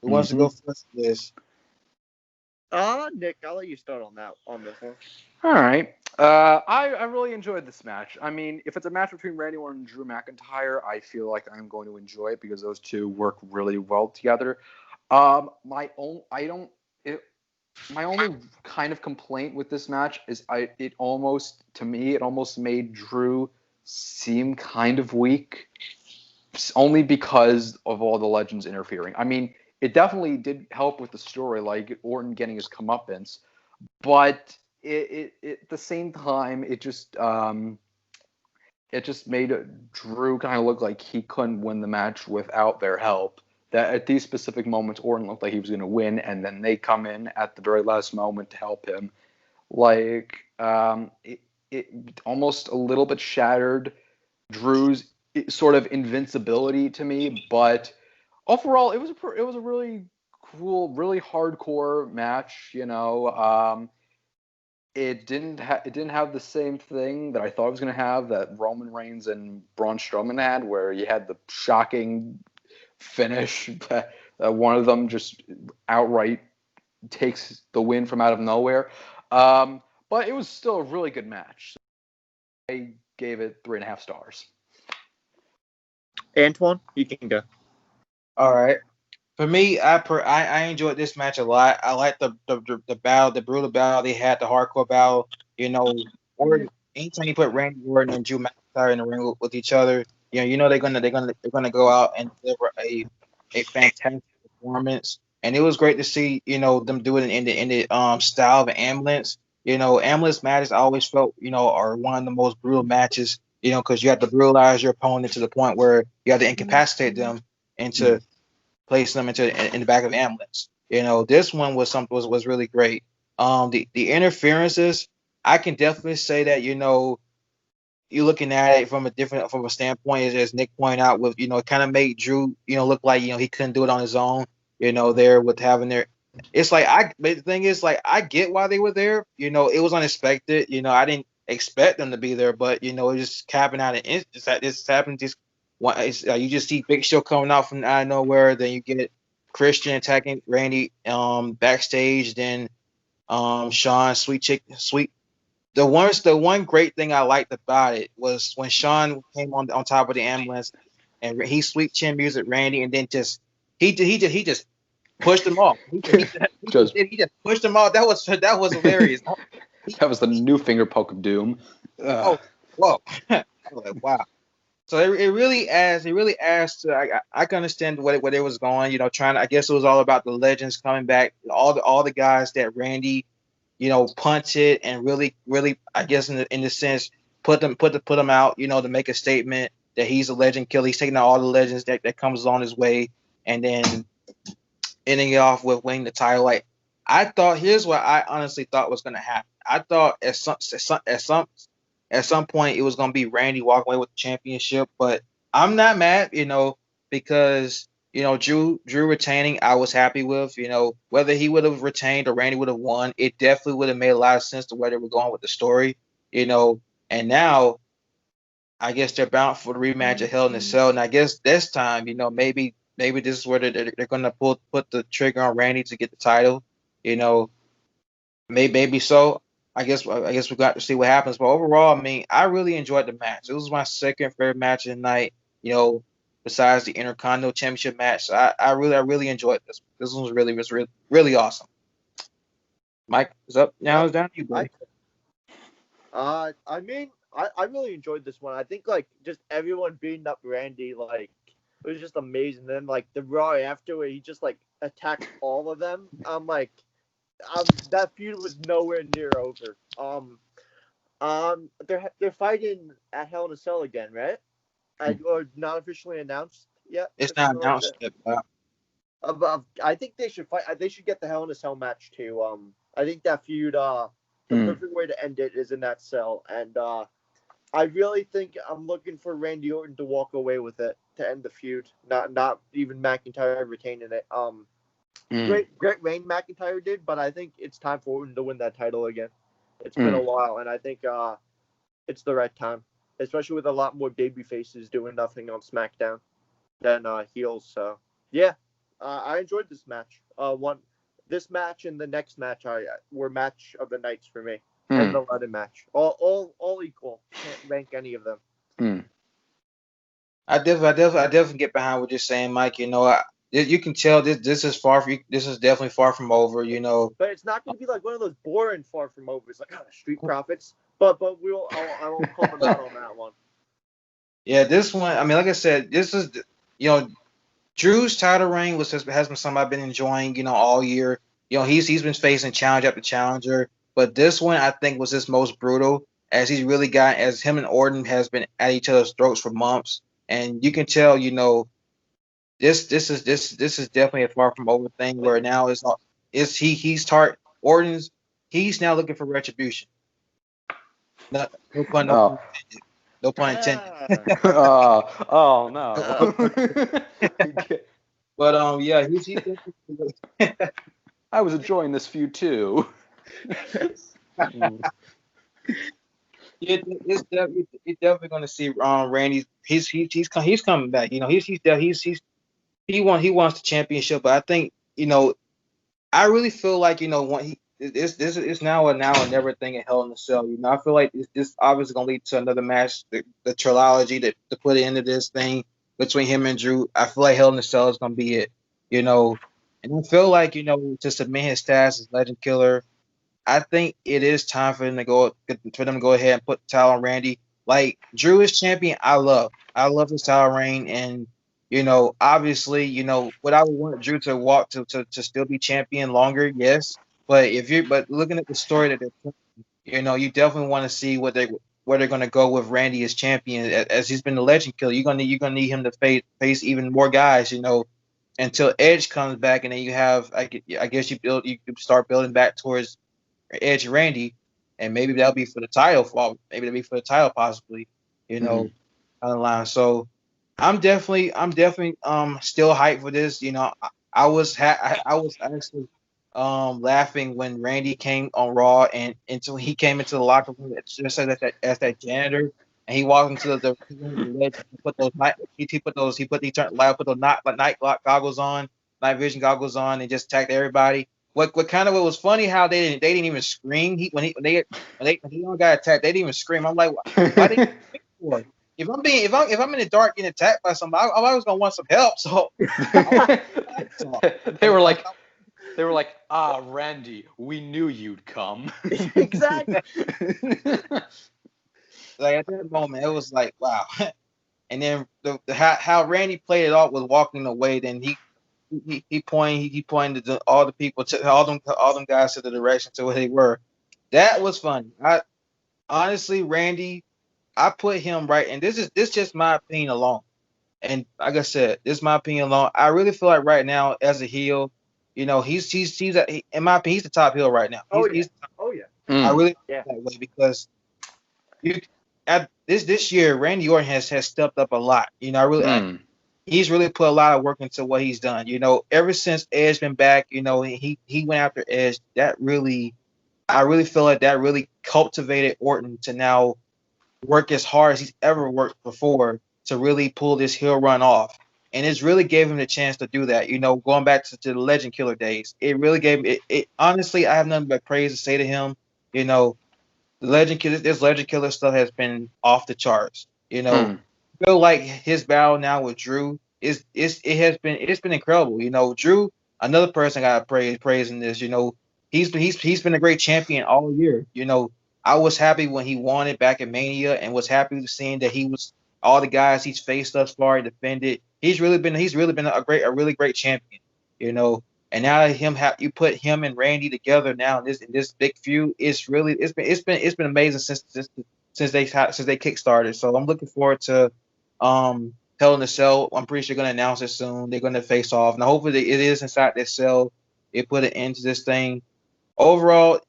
Who wants to go first for this? Nick, I'll let you start on this one. All right. I really enjoyed this match. I mean, if it's a match between Randy Orton and Drew McIntyre, I feel like I'm going to enjoy it because those two work really well together. My only kind of complaint with this match is it almost made Drew seem kind of weak, only because of all the legends interfering. I mean, it definitely did help with the story, like Orton getting his comeuppance, but at the same time, it just made Drew kind of look like he couldn't win the match without their help. That at these specific moments, Orton looked like he was going to win, and then they come in at the very last moment to help him. It almost a little bit shattered Drew's sort of invincibility to me, but overall, it was a really cool, really hardcore match. it didn't have the same thing that I thought it was going to have that Roman Reigns and Braun Strowman had, where you had the shocking finish. One of them just outright takes the win from out of nowhere. But it was still a really good match. I gave it 3.5 stars. Antwan, you can go. All right. For me, I enjoyed this match a lot. I like the battle, the brutal battle they had, the hardcore battle. Or anytime you put Randy Orton and Drew McIntyre in the ring with each other, they're gonna go out and deliver a fantastic performance. And it was great to see them do it in the style of an ambulance. Ambulance matches I always felt are one of the most brutal matches. Because you have to brutalize your opponent to the point where you have to incapacitate them into placing them in the back of the ambulance. This one was really great. The interferences, I can definitely say that you're looking at it from a standpoint as Nick pointed out with it kind of made Drew look like he couldn't do it on his own. There with having their, it's like but the thing is like I get why they were there. It was unexpected. I didn't expect them to be there, but it just happened out of this happened just you just see Big Show coming out from out of nowhere, then you get Christian attacking Randy backstage, then Sean sweet. The one great thing I liked about it was when Sean came on top of the ambulance and he sweet chin music Randy, and then he just pushed him off. He just pushed him off. That was hilarious. That was the new finger poke of doom. Oh, whoa! I was like, wow. So it really adds to I can understand where it was going. Trying to, I guess it was all about the legends coming back, all the guys that Randy punted and really I guess in the sense put them out to make a statement that he's a legend killer. He's taking out all the legends that comes on his way, and then ending it off with winning the title. Like I thought, here's what I honestly thought was going to happen. I thought at some point it was going to be Randy walking away with the championship, but I'm not mad, because Drew retaining, I was happy with. Whether he would have retained or Randy would have won, it definitely would have made a lot of sense to where they were going with the story. And now I guess they're bound for the rematch of Hell in a Cell, and I guess this time, maybe this is where they're going to put the trigger on Randy to get the title. Maybe so. I guess we got to see what happens. But overall, I mean, I really enjoyed the match. It was my second favorite match of the night. Besides the Intercontinental Championship match, so I really enjoyed this. This one was really awesome. Mike is up now. It's down to you, buddy. I mean, I really enjoyed this one. I think like just everyone beating up Randy, like it was just amazing. And then like the Raw after where he just like attacked all of them. I'm like. That feud was nowhere near over. They're fighting at Hell in a Cell again, right? Or not officially announced yet. It's not announced yet. I think they should fight. They should get the Hell in a Cell match too. I think that feud. The perfect way to end it is in that cell, and I really think I'm looking for Randy Orton to walk away with it to end the feud. Not even McIntyre retaining it. Great Reign McIntyre did, but I think it's time for Orton to win that title again. It's been a while, and I think it's the right time, especially with a lot more baby faces doing nothing on SmackDown than heels. So yeah, I enjoyed this match. This match and the next match were match of the nights for me, and the London match, all equal. Can't rank any of them. I definitely get behind what you're saying, Mike. You can tell this is definitely far from over. But it's not going to be like one of those boring far from over. It's like Street Profits. But I won't call them out on that one. Yeah, this one. I mean, like I said, this is Drew's title reign has been something I've been enjoying. All year. He's been facing challenge after challenger, but this one I think was his most brutal as him and Orton has been at each other's throats for months, and you can tell. This is definitely a far from over thing where now he's now looking for retribution. No pun intended. Oh no. But yeah, he's I was enjoying this feud too. You're definitely going to see Randy. He's coming back. You know, he wants the championship. But I think, you know, I really feel like, you know, when this is now or never thing in Hell in a Cell. You know, I feel like this obviously gonna lead to another match, the trilogy to put it into this thing between him and Drew. I feel like Hell in a Cell is gonna be it. You know, and I feel like, you know, to cement his status as Legend Killer, I think it is time for them to go ahead and put the title on Randy. Like Drew is champion. I love his title reign, and you know, obviously, you know, would I want Drew to walk to still be champion longer? Yes, but looking at the story that they're, you know, you definitely want to see where they're going to go with Randy as champion, as he's been the Legend Killer. You're gonna need him to face even more guys, you know, until Edge comes back, and then you have I guess you start building back towards Edge Randy, and maybe that'll be for the title. Maybe that'll be for the title, possibly. You know, on the line. So I'm definitely still hyped for this. You know, I was actually laughing when Randy came on Raw and until he came into the locker room just as that janitor, and he walked into the ledge, he turned light, put those night goggles on, night vision goggles on, and just attacked everybody. What kind of, it was funny how they didn't even scream. When he all got attacked, they didn't even scream. I'm like, why did they for? If I'm in the dark getting attacked by somebody, I'm always gonna want some help. So they were like, Randy, we knew you'd come. Exactly. like at that moment, it was like, wow. And then how Randy played it off was walking away. Then he pointed to all the people, to all them guys, to the direction to where they were. That was funny. I honestly, Randy, I put him right, and this just my opinion alone. And like I said, this is my opinion alone. I really feel like right now, as a heel, you know, in my opinion, he's the top heel right now. Oh yeah. I really Yeah. feel that way because you at this year, Randy Orton has stepped up a lot. You know, he's really put a lot of work into what he's done. You know, ever since Edge been back, you know, he went after Edge. I really feel like that really cultivated Orton to now work as hard as he's ever worked before to really pull this heel run off. And it's really gave him the chance to do that. You know, going back to the Legend Killer days, it really gave it. Honestly, I have nothing but praise to say to him. You know, this Legend Killer stuff has been off the charts. You know, I feel like his battle now with Drew it's been incredible. You know, Drew, another person I got praise in this. You know, he's been a great champion all year. You know, I was happy when he won it back at Mania, and was happy seeing that he was all the guys he's faced thus far, he defended. He's really been a really great champion. You know, and now you put him and Randy together now in this big feud. It's been amazing since they kickstarted. So I'm looking forward to Hell in a Cell. I'm pretty sure they're going to announce it soon. They're going to face off. Now, hopefully, it is inside that cell. They put an end to this thing. Overall,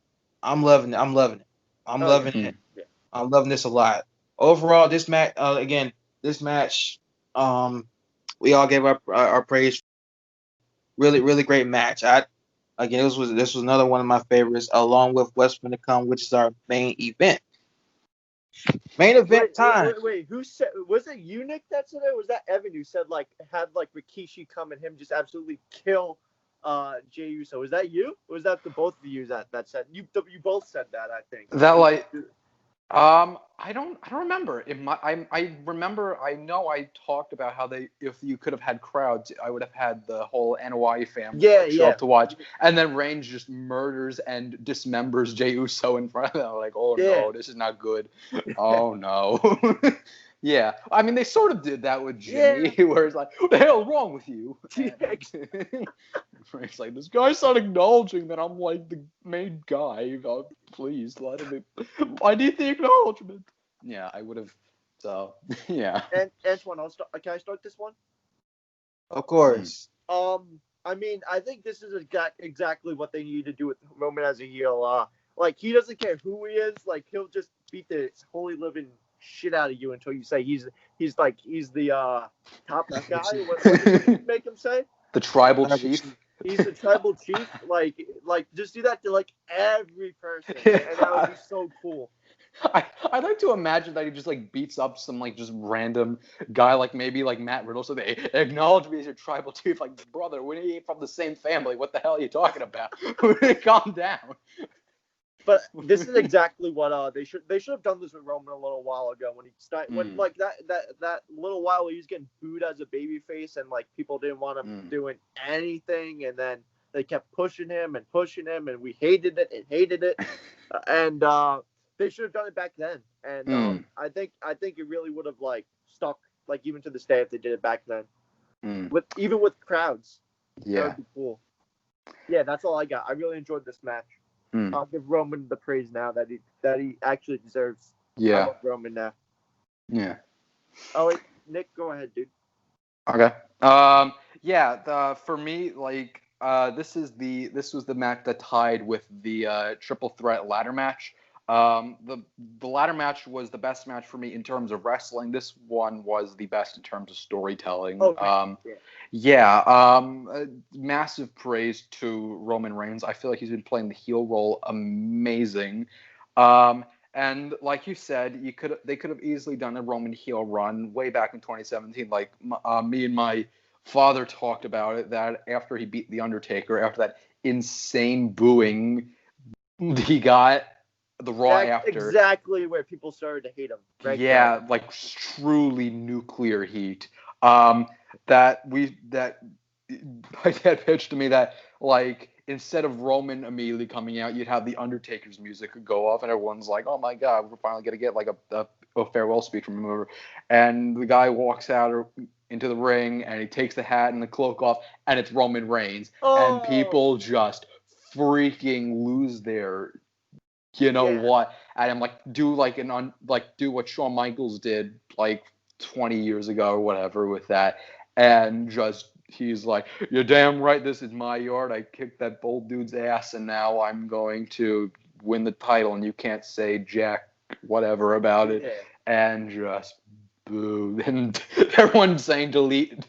I'm loving it. I'm loving it. I'm loving it. Yeah. I'm loving this a lot. Overall, this match, this match, we all gave our praise. Really, really great match. This was another one of my favorites, along with what's going to come, which is our main event. Main event time. Wait. Who said? Was it you, Nick, that said it? Or was that Evan who said had Rikishi come and him just absolutely kill Jey Uso? Was that you? Or was that the both of you that said? You both said that, I think. I don't remember. I remember. I know I talked about how if you could have had crowds, I would have had the whole NY family show up to watch, and then Reigns just murders and dismembers Jey Uso in front of them. Like, oh no, this is not good. Oh no. Yeah, I mean, they sort of did that with Jimmy, where it's like, what the hell is wrong with you? It's like, this guy's not acknowledging that I'm like the main guy. Please let him. I need the acknowledgement. Yeah, I would have. So, yeah. And Antwan, can I start this one? Of course. I mean, I think this is exactly what they need to do with Roman as a heel. He doesn't care who he is. Like, he'll just beat the holy living shit out of you until you say he's the top guy. What did you make him say? The tribal chief. He's the tribal chief. Like just do that to like every person, and that would be so cool. I'd like to imagine that he just like beats up some like just random guy, like maybe like Matt Riddle, so they acknowledge me as your tribal chief. Like, brother, we ain't from the same family. What the hell are you talking about? Calm down. But this is exactly what they should have done this with Roman a little while ago when he started when like that little while where he was getting booed as a babyface and like people didn't want him doing anything, and then they kept pushing him and we hated it and they should have done it back then, and I think it really would have like stuck like even to this day if they did it back then with crowds. Yeah, that would be cool. Yeah, that's all I got. I really enjoyed this match. I'll give Roman the praise now that he actually deserves. Yeah. I love Roman now. Yeah. Oh wait, Nick, go ahead, dude. Okay. For me, like this was the match that tied with the triple threat ladder match. The ladder match was the best match for me in terms of wrestling. This one was the best in terms of storytelling. Massive praise to Roman Reigns. I feel like he's been playing the heel role amazing. And like you said, they could have easily done a Roman heel run way back in 2017. Like me and my father talked about it, that after he beat The Undertaker, after that insane booing he got the Raw That's after. exactly where people started to hate him. Right there. Like truly nuclear heat. That my dad pitched to me that like instead of Roman immediately coming out, you'd have the Undertaker's music go off, and everyone's like, "Oh my God, we're finally gonna get like a farewell speech from him." And the guy walks out into the ring, and he takes the hat and the cloak off, and it's Roman Reigns, and people just freaking lose their, what? And I'm like, do what Shawn Michaels did like 20 years ago or whatever with that, and just. He's like, you're damn right, this is my yard. I kicked that old dude's ass, and now I'm going to win the title, and you can't say jack whatever about it. And just boo. And everyone's saying delete,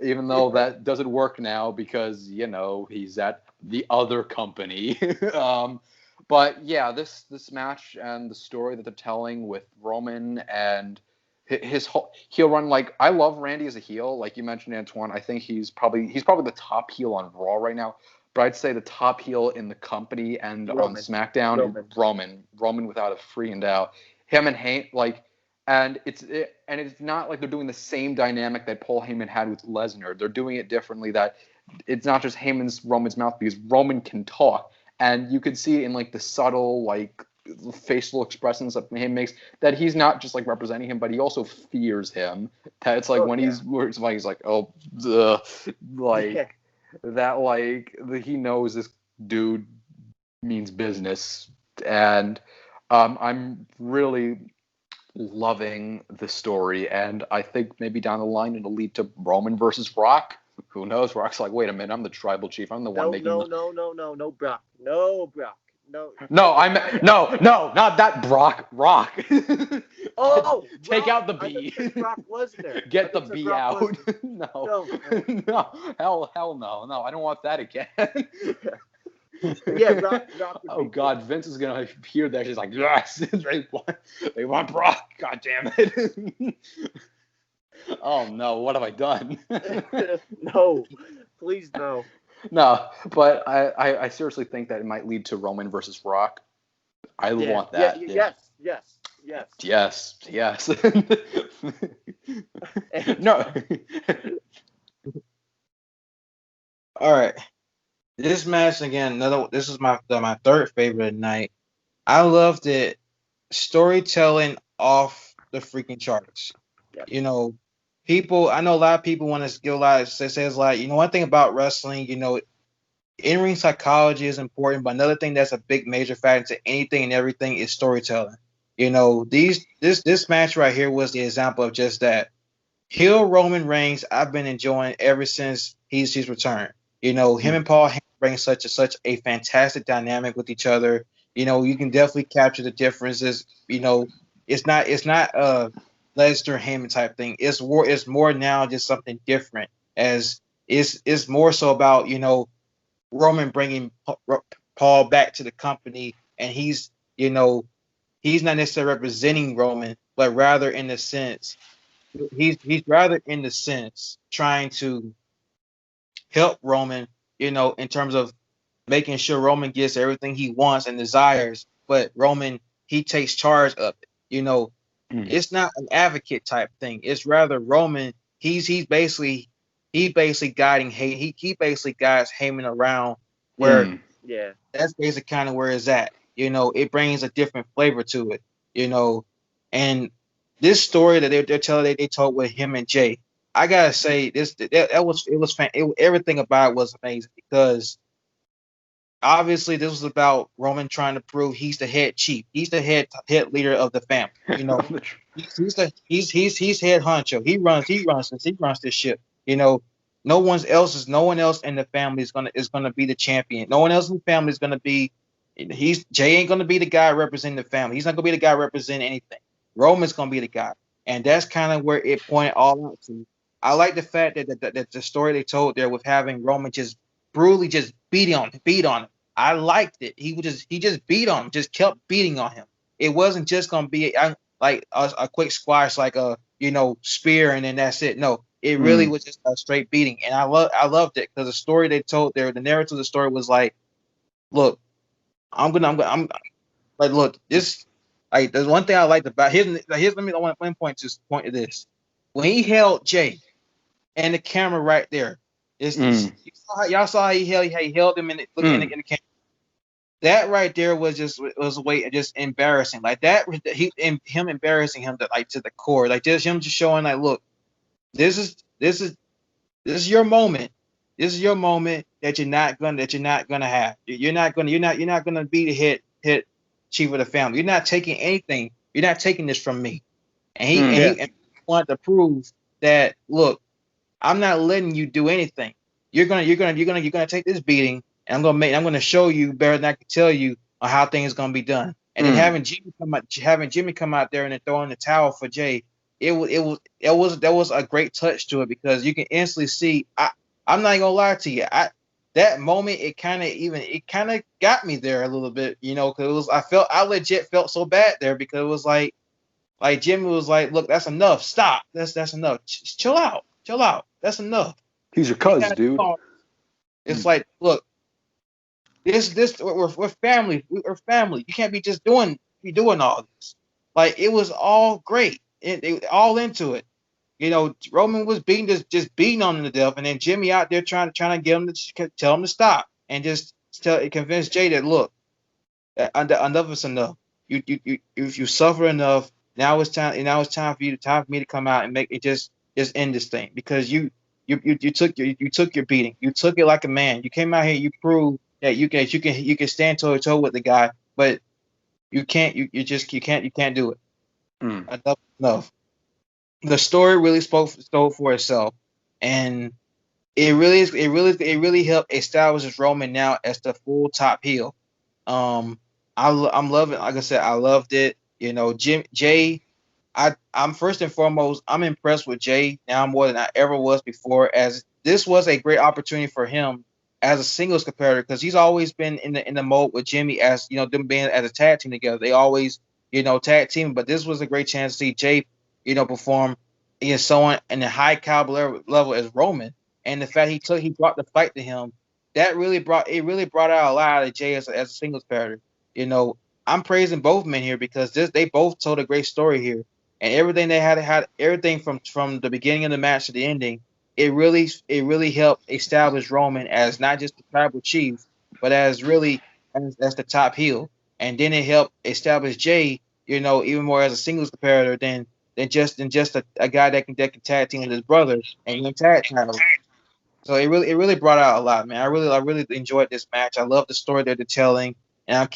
even though that doesn't work now because, he's at the other company. But yeah, this match and the story that they're telling with Roman and his whole heel run, like I love Randy as a heel, like you mentioned, Antwan. I think he's probably the top heel on Raw right now, but I'd say the top heel in the company and on SmackDown, Roman without a freaking doubt. Him and Heyman, and it's not like they're doing the same dynamic that Paul Heyman had with Lesnar. They're doing it differently. That it's not just Roman's mouth, because Roman can talk, and you could see it in like the subtle facial expressions that he makes, that he's not just like representing him, but he also fears him. That it's like he's like, oh, he knows this dude means business, and I'm really loving the story, and I think maybe down the line it'll lead to Roman versus Rock. Who knows? Rock's like, wait a minute, I'm the tribal chief. I'm the one making. No, Brock. No, Brock. No, not that Brock. Rock. Take out the B. Brock Lesnar. Get the B out. No. Hell no. I don't want that again. Yeah, Brock oh God, Vince is gonna hear that. He's like, yes, they want Brock. God damn it. Oh no, what have I done? No, please no. No, but I seriously think that it might lead to Roman versus Rock. I want that. Yes. No. All right. This match again. This is my third favorite of the night. I loved it. Storytelling off the freaking charts. Yep. People. I know a lot of people want to give a lot. Says like, one thing about wrestling. In-ring psychology is important, but another thing that's a big major factor to anything and everything is storytelling. This match right here was the example of just that. Heel Roman Reigns, I've been enjoying ever since he's returned. Him and Paul bring such a fantastic dynamic with each other. You can definitely capture the differences. It's not a Lesnar Heyman type thing. It's more now just something different, as It's more so about Roman bringing Paul back to the company, and he's not necessarily representing Roman, but rather in the sense he's rather in the sense trying to help Roman, in terms of making sure Roman gets everything he wants and desires, but Roman he takes charge of it. Mm. It's not an advocate type thing. It's rather Roman. He's basically guiding he basically guides Heyman around where Mm. Yeah. that's basically kind of where it's at. It brings a different flavor to it. And this story that they're telling they told with him and Jay, I gotta say that was it was everything about it was amazing because obviously this was about Roman trying to prove he's the head chief. He's the head leader of the family. He's head honcho. He runs this ship. No one else in the family is gonna be the champion. No one else in the family is gonna be. Jay ain't gonna be the guy representing the family. He's not gonna be the guy representing anything. Roman's gonna be the guy, and that's kind of where it pointed all out to. I like the fact that the story they told there with having Roman just brutally just beat on him. I liked it. He just beat on him, just kept beating on him. It wasn't just gonna be like a quick squash, like a spear, and then that's it. No, it really was just a straight beating, and I loved it because the story they told there, the narrative of the story was like, look, I'm like, look, this like there's one thing I liked about here's let me I want to point to this when he held Jay and the camera right there. Y'all saw how he held him in the camera. That right there was a way just embarrassing, like that. Him embarrassing him to the core, like just him just showing like, look, this is your moment. This is your moment that you're not gonna have. You're not gonna be the head chief of the family. You're not taking anything. You're not taking this from me. And he wanted to prove that, look, I'm not letting you do anything. You're gonna take this beating, and I'm gonna show you better than I can tell you on how things gonna be done. And then having Jimmy come out there and then throw in the towel for Jay, that was a great touch to it because you can instantly see. I'm not gonna lie to you. That moment it kind of got me there a little bit, because I legit felt so bad there because it was like Jimmy was like, look, that's enough. Stop. That's enough. Chill out. Chill out. That's enough. He's your cuz, dude. It's like, look, we're family. We're family. You can't be just doing all this. Like it was all great. It all into it. Roman was just beating on him to death, and then Jimmy out there trying to get him to tell him to stop, and just convince Jay that, look, enough is enough. If you suffer enough, now it's time. Now it's time for me to come out and make it just end this thing because you took your beating. You took it like a man. You came out here. You proved that you can stand toe to toe with the guy, but you can't. You can't do it. Enough. The story really spoke for itself, and it really helped establish Roman now as the full top heel. I'm loving. Like I said, I loved it. Jay. I'm first and foremost, I'm impressed with Jay now more than I ever was before. As this was a great opportunity for him as a singles competitor because he's always been in the mode with Jimmy as them being as a tag team together. They always tag team, but this was a great chance to see Jay perform against someone in a high caliber level as Roman, and the fact he brought the fight to him, that really brought out a lot of Jay as a singles competitor. I'm praising both men here because they both told a great story here. And everything they had everything from the beginning of the match to the ending, it really helped establish Roman as not just the tribal chief, but as really as the top heel. And then it helped establish Jay, even more as a singles competitor than just a guy that can tag team with his brother and win tag titles. So it really brought out a lot, man. I really enjoyed this match. I love the story that they're telling, and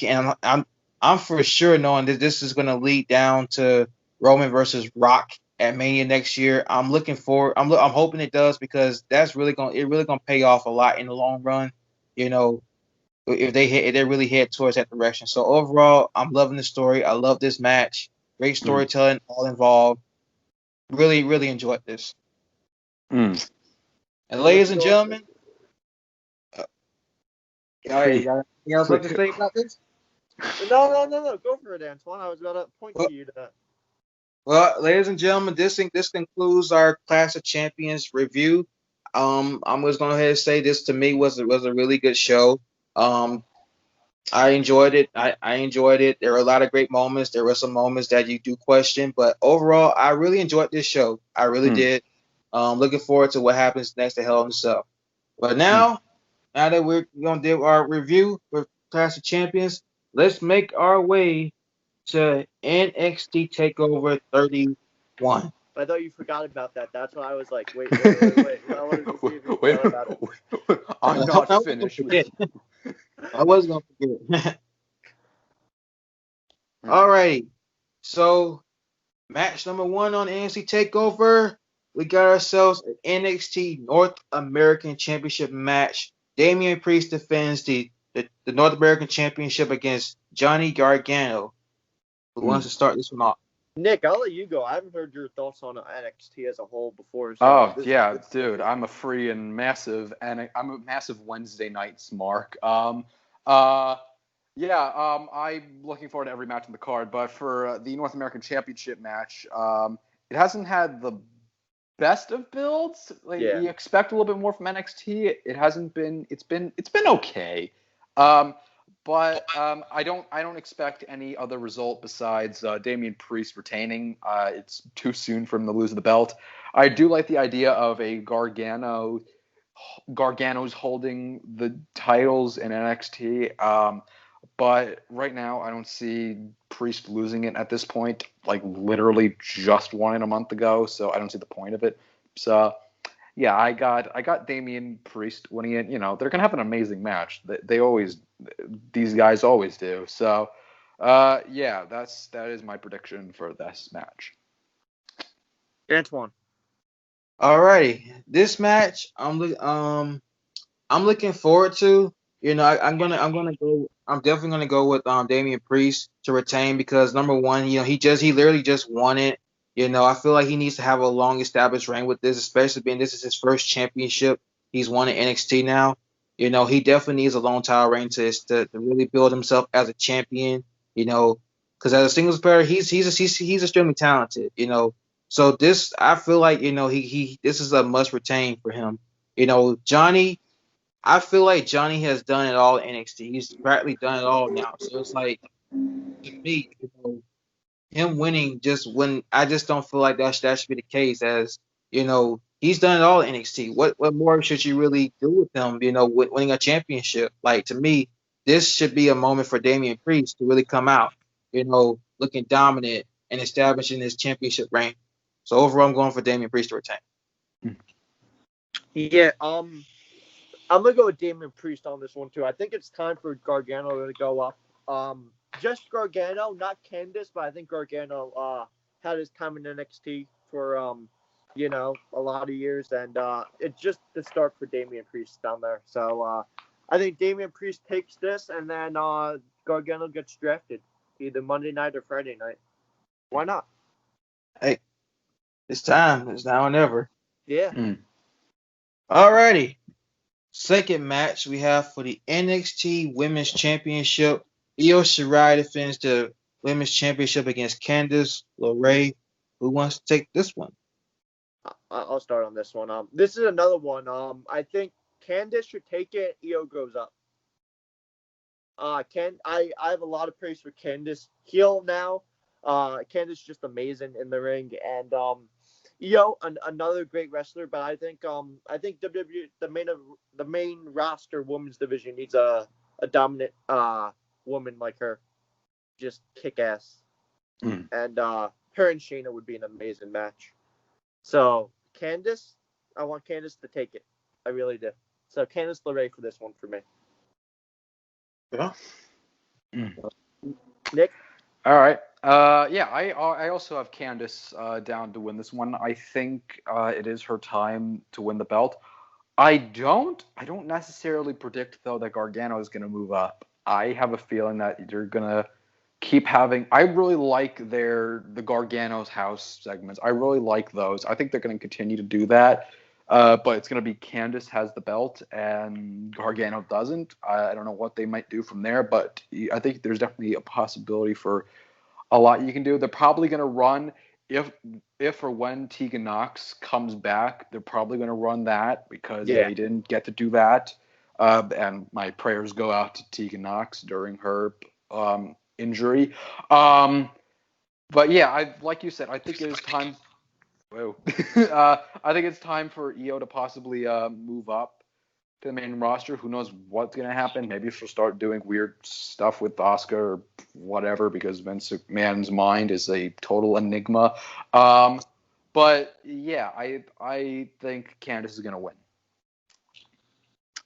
I'm for sure knowing that this is going to lead down to Roman versus Rock at Mania next year. I'm looking forward. I'm hoping it does because that's really gonna pay off a lot in the long run. If they really head towards that direction. So overall, I'm loving the story. I love this match. Great storytelling, all involved. Really enjoyed this. And So let's ladies and go. gentlemen, all right, you got anything else to say about this? No. Go for it, Antwan. I was about to point Well, to you to that. well, ladies and gentlemen, this concludes our Clash of Champions review. I'm just going to go ahead and say this to me was a really good show. Um, I enjoyed it. I enjoyed it. There were a lot of great moments. There were some moments that you do question, but overall, I really enjoyed this show. I really did. Looking forward to what happens next to Hell in a Cell. But now that we're gonna do our review for Clash of Champions, let's make our way to NXT Takeover 31. I thought you forgot about that. That's why I was like, wait. I wanted to see if you Wait, forgot about it. I'm I not was gonna finished with forget. you. I was gonna forget. All right. So match number one on NXT Takeover, we got ourselves an NXT North American Championship match. Damian Priest defends the North American Championship against Johnny Gargano. Who wants to start this one off? Nick, I'll let you go. I haven't heard your thoughts on NXT as a whole before, so Oh this. yeah, dude, I'm a free and massive, and I'm a massive Wednesday nights mark. I'm looking forward to every match on the card, but for the North American Championship match, it hasn't had the best of builds. Like Yeah. you expect a little bit more from NXT. It hasn't been. It's been okay. Um, but I don't expect any other result besides Damian Priest retaining. It's too soon for him to lose the belt. I do like the idea of a Gargano's holding the titles in NXT. But right now, I don't see Priest losing it at this point. Like literally just won it a month ago, so I don't see the point of it. So yeah, I got Damian Priest winning it. You know they're gonna have an amazing match. They always these guys always do. So yeah, that is my prediction for this match. Antwan. Alrighty, this match I'm looking forward to. I'm gonna go. I'm definitely gonna go with Damian Priest to retain because number one, he literally just won it. I feel like he needs to have a long established reign with this, especially being this is his first championship he's won in NXT now. He definitely needs a long title reign to really build himself as a champion. Because as a singles player, he's extremely talented. So this I feel like he this is a must retain for him. Johnny. I feel like Johnny has done it all in NXT. He's practically done it all now. So it's like to me, him winning just when I just don't feel like that should be the case. As he's done it all in NXT. What more should you really do with him? Winning a championship. Like to me, this should be a moment for Damian Priest to really come out. Looking dominant and establishing his championship reign. So overall, I'm going for Damian Priest to retain. Yeah. I'm gonna go with Damian Priest on this one too. I think it's time for Gargano to go up. Just Gargano, not Candice, but I think Gargano had his time in NXT for a lot of years, and it's just the start for Damian Priest down there. So I think Damian Priest takes this, and then Gargano gets drafted either Monday night or Friday night. Why not? Hey, it's time. It's now or never. Yeah. Alrighty. Second match we have for the NXT Women's Championship. Io Shirai defends the Women's Championship against Candice LeRae. Who wants to take this one? I'll start on this one. This is another one. I think Candice should take it. Io goes up. I have a lot of praise for Candice heel now. Candice just amazing in the ring, and another great wrestler. But I think WWE the main roster women's division needs a dominant woman like her, just kick ass, and her and Shayna would be an amazing match. So Candice, I want Candice to take it. I really do. So Candice LeRae for this one for me. Yeah. Nick? All right. Yeah, I also have Candice down to win this one. I think it is her time to win the belt. I don't necessarily predict though that Gargano is going to move up. I have a feeling that you're going to keep having. I really like the Gargano's house segments. I really like those. I think they're going to continue to do that. But it's going to be Candice has the belt and Gargano doesn't. I don't know what they might do from there, but I think there's definitely a possibility for a lot you can do. They're probably going to run if or when Tegan Knox comes back. They're probably going to run that because Yeah. they didn't get to do that. And my prayers go out to Tegan Knox during her injury. But yeah, like you said, I think it is time. Whoa. I think it's time for Io to possibly move up to the main roster. Who knows what's going to happen? Maybe she'll start doing weird stuff with Asuka or whatever because Vince McMahon's mind is a total enigma. But yeah, I think Candice is going to win.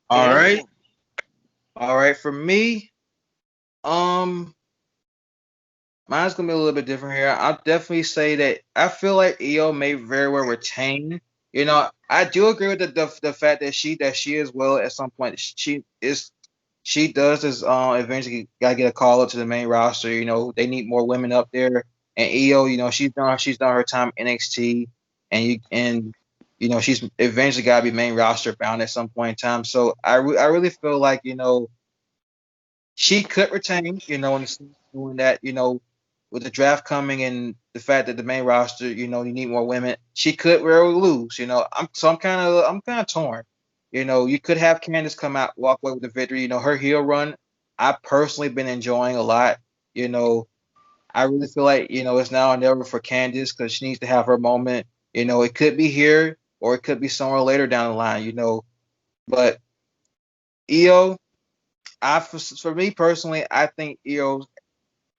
All right. All right. For me, mine's gonna be a little bit different here. I'll definitely say that I feel like Io may very well retain. You know, I do agree with the fact that she as well at some point she does is eventually gotta get a call up to the main roster. You know, they need more women up there. And Io, you know, she's done her time in NXT, and you know she's eventually gotta be main roster bound at some point in time. So I really feel like, you know, she could retain. You know, and doing that, you know, with the draft coming and the fact that the main roster, you know, you need more women, she could really lose. You know, I'm kind of torn. You know, you could have Candice come out, walk away with the victory. You know, her heel run, I personally been enjoying a lot. You know, I really feel like, you know, it's now or never for Candice because she needs to have her moment. You know, it could be here or it could be somewhere later down the line. You know, but Io, for me personally, I think Io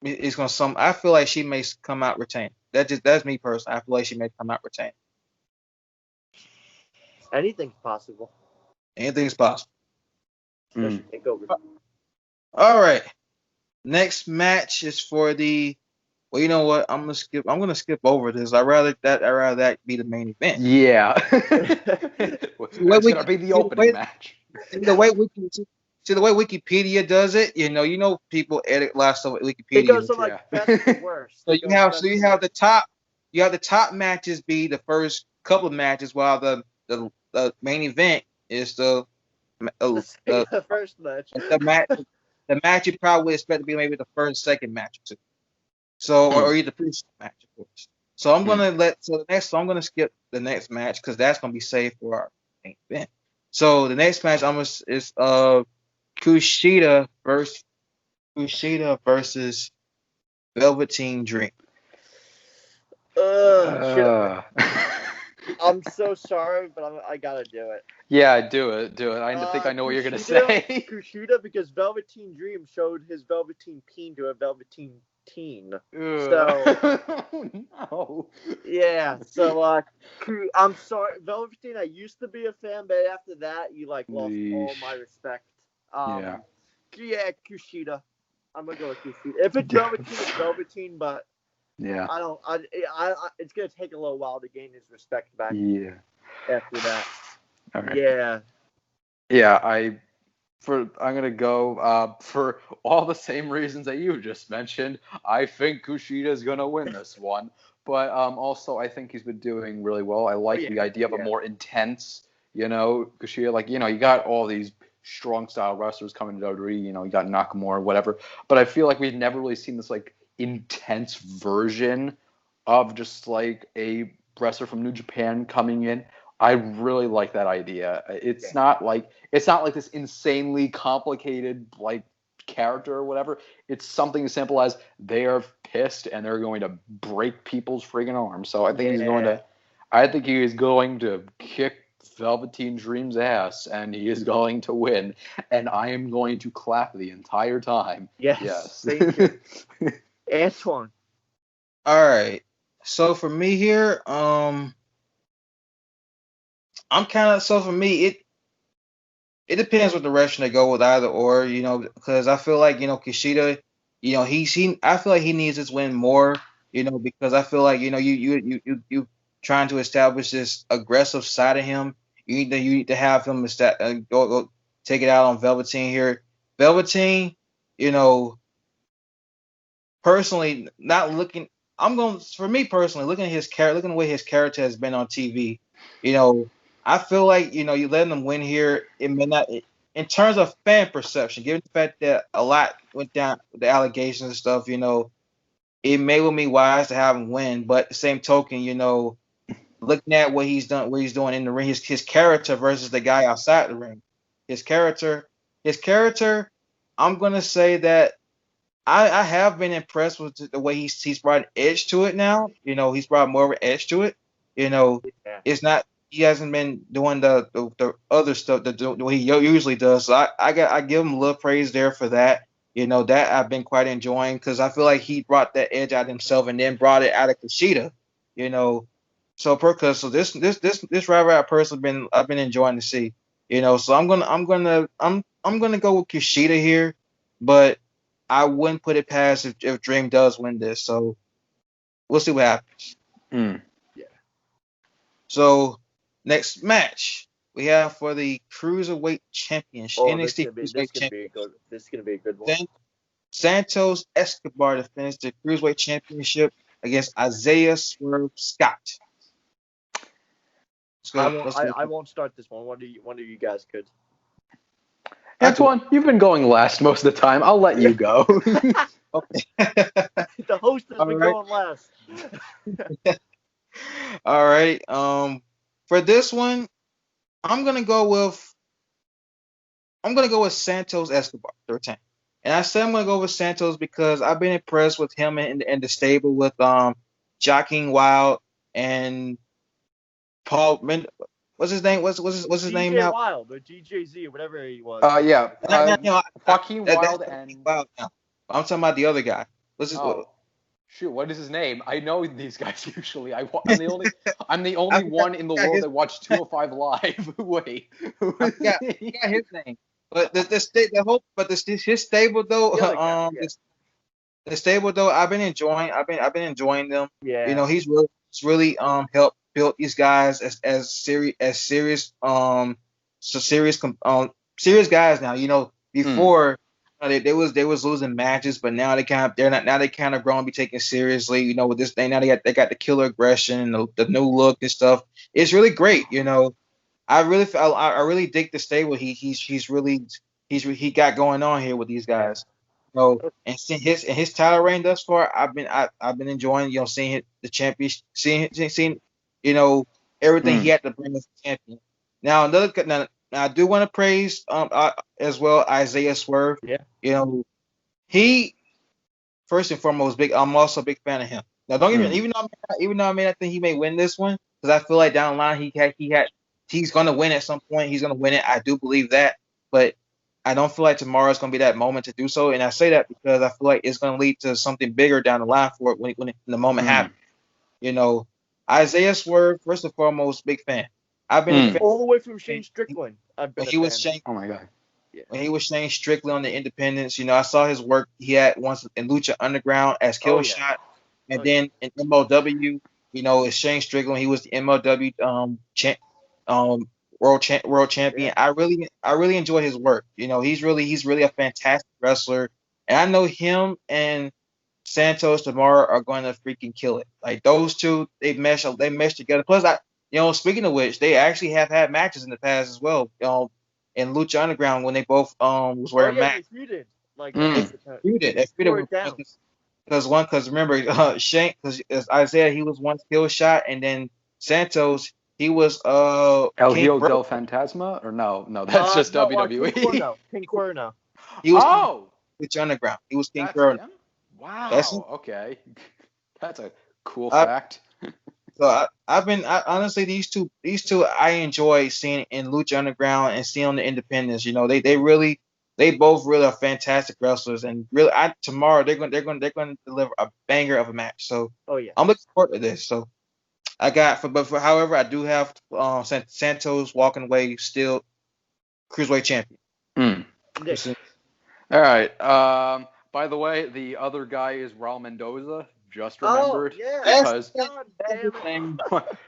is going to some. I feel like she may come out retained. That's me personally. I feel like she may come out retained. Anything's possible. Anything's possible. Especially Takeover. All right. Next match is for the. Well, you know what? I'm gonna skip over this. I'd rather that be the main event. Yeah. It's going to be the opening match. The way Wikipedia does it, you know, people edit lots of Wikipedia. It goes from like best to worst. So you have the top matches be the first couple of matches, while the main event is the first match. The match you probably expect to be maybe the first, second match or two. So or either pre match, of course. So I'm gonna skip the next match because that's gonna be saved for our main event. So the next match is Kushida versus Velveteen Dream. I'm so sorry, but I gotta do it. Yeah, do it. I think I know what you're gonna say. Kushida, because Velveteen Dream showed his Velveteen Peen to a Velveteen Teen. So no. Yeah. So I'm sorry, Velveteen. I used to be a fan, but after that, you lost all my respect. Yeah, Kushida. I'm gonna go with Kushida. If it's Velveteen, it's Velveteen, but. Yeah. It's gonna take a little while to gain his respect back. Yeah. After that. All right. Yeah. Yeah, I'm gonna go for all the same reasons that you just mentioned. I think Kushida's gonna win this one, but also I think he's been doing really well. I like the idea of a more intense, Kushida. Like, you got all these strong style wrestlers coming to WWE. You got Nakamura, whatever. But I feel like we've never really seen this like intense version of just like a wrestler from New Japan coming in. I really like that idea. It's not like this insanely complicated like character or whatever. It's something as simple as they are pissed and they're going to break people's friggin' arms. So I think he is going to kick Velveteen Dream's ass and he is going to win. And I am going to clap the entire time. Yes. Thank you. Antwan. All right. So for me here, for me, it depends what direction they go with either or, because I feel like, Kushida, I feel like he needs this win more, because I feel like, you trying to establish this aggressive side of him. You need to have him go take it out on Velveteen here. Velveteen, personally, for me personally, looking at the way his character has been on TV, I feel like you letting them win here. It may not, in terms of fan perception, given the fact that a lot went down with the allegations and stuff. It may well be wise to have him win, but the same token, looking at what he's done, what he's doing in the ring, his character versus the guy outside the ring, his character, his character. I'm gonna say that I have been impressed with the way he's brought an edge to it now. He's brought more of an edge to it. Yeah. It's not he hasn't been doing the other stuff the way he usually does. So I give him a little praise there for that. That I've been quite enjoying because I feel like he brought that edge out of himself and then brought it out of Kushida. You know, so this rivalry I've been enjoying to see. So I'm gonna go with Kushida here, but I wouldn't put it past if Dream does win this. So we'll see what happens. Mm. Yeah. So next match we have for the Cruiserweight Championship, Oh, NXT Cruiserweight Championship. This is gonna be a good one. Then Santos Escobar defends the Cruiserweight Championship against Isaiah Swerve Scott. I won't start this one. One of you guys could. Antwan, you've been going last most of the time. I'll let you go. Okay. The host has been right. going last. All right. For this one, I'm gonna go with Santos Escobar, third time. And I said I'm gonna go with Santos because I've been impressed with him in the stable with Joaquin Wild and Paul. What's his name? What's his name now? Wild or GJZ or whatever he was. Yeah. No, Joaquin Wild that's and. Wild now. I'm talking about the other guy. What's his? Oh, shoot! What is his name? I know these guys usually. I'm the only one in the world that watched 205 Live. Wait. I forgot his name. But his stable though. The other guy, yeah. The stable though. I've been enjoying them. Yeah. He's really helped build these guys as serious serious guys now. Before they was losing matches, but now they kind of grown to be taken seriously. With this thing now they got the killer aggression and the new look and stuff. It's really great. I really dig the stable he got going on here with these guys. And seeing his title reign thus far, I've been enjoying seeing the champion, seeing everything he had to bring as a champion. Now I do want to praise as well Isaiah Swerve. Yeah. He first and foremost big. I'm also a big fan of him. Now don't get me even though I may not think he may win this one because I feel like down the line he's gonna win at some point. He's gonna win it. I do believe that, but I don't feel like tomorrow is going to be that moment to do so. And I say that because I feel like it's going to lead to something bigger down the line for it when the moment happens. Isaiah Swerve, first and foremost, big fan. I've been a fan. All the way from Shane Strickland. When he was Shane, oh my god. Yeah. When he was Shane Strickland on the Independence, I saw his work he had once in Lucha Underground as Killshot, and then in MLW, as Shane Strickland, he was the MLW world champion. Yeah. I really enjoy his work. He's really a fantastic wrestler, and I know him and Santos tomorrow are going to freaking kill it. Like those two, they mesh together. Plus, speaking of which, they actually have had matches in the past as well. In Lucha Underground when they both was wearing masks. They feuded. They feuded because remember Shane because Isaiah he was once Killshot and then Santos. He was El Hijo del Fantasma, or no, that's just WWE. King Cuerno. He was Lucha Underground. He was King Cuerno. Wow. Okay, that's a cool fact. So honestly these two I enjoy seeing in Lucha Underground and seeing on the Independence. They both really are fantastic wrestlers and really tomorrow they're going to deliver a banger of a match. So I'm looking forward to this. So. However, I do have Santos walking away still Cruiserweight champion. All right. By the way, the other guy is Raul Mendoza. Just remembered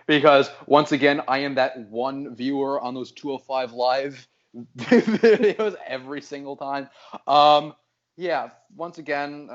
because once again, I am that one viewer on those 205 Live videos every single time. Yeah, once again,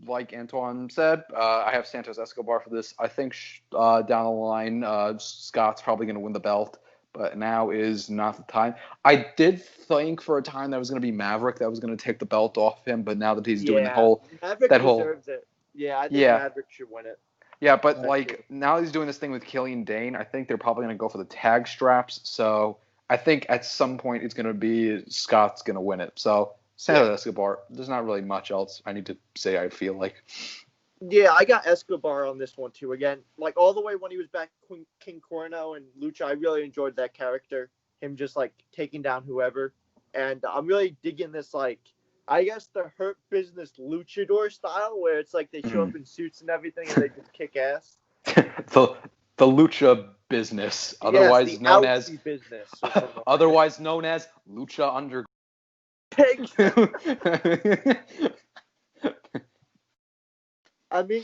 like Antwan said, I have Santos Escobar for this. I think down the line, Scott's probably going to win the belt, but now is not the time. I did think for a time that was going to be Maverick that was going to take the belt off him, but now that he's doing Maverick that whole deserves it. Yeah, I think yeah. Maverick should win it. Yeah, but like now he's doing this thing with Killian Dane. I think they're probably going to go for the tag straps. So I think at some point it's going to be Scott's going to win it. So Santos Escobar, there's not really much else I need to say. I feel like. Yeah, I got Escobar on this one too. Again, like all the way when he was back King Corno and Lucha, I really enjoyed that character. Him just like taking down whoever, and I'm really digging this like. I guess the Hurt Business luchador style, where it's like they show up in suits and everything, and they just kick ass. the lucha business, otherwise known as business, otherwise known as Lucha Underground. I mean,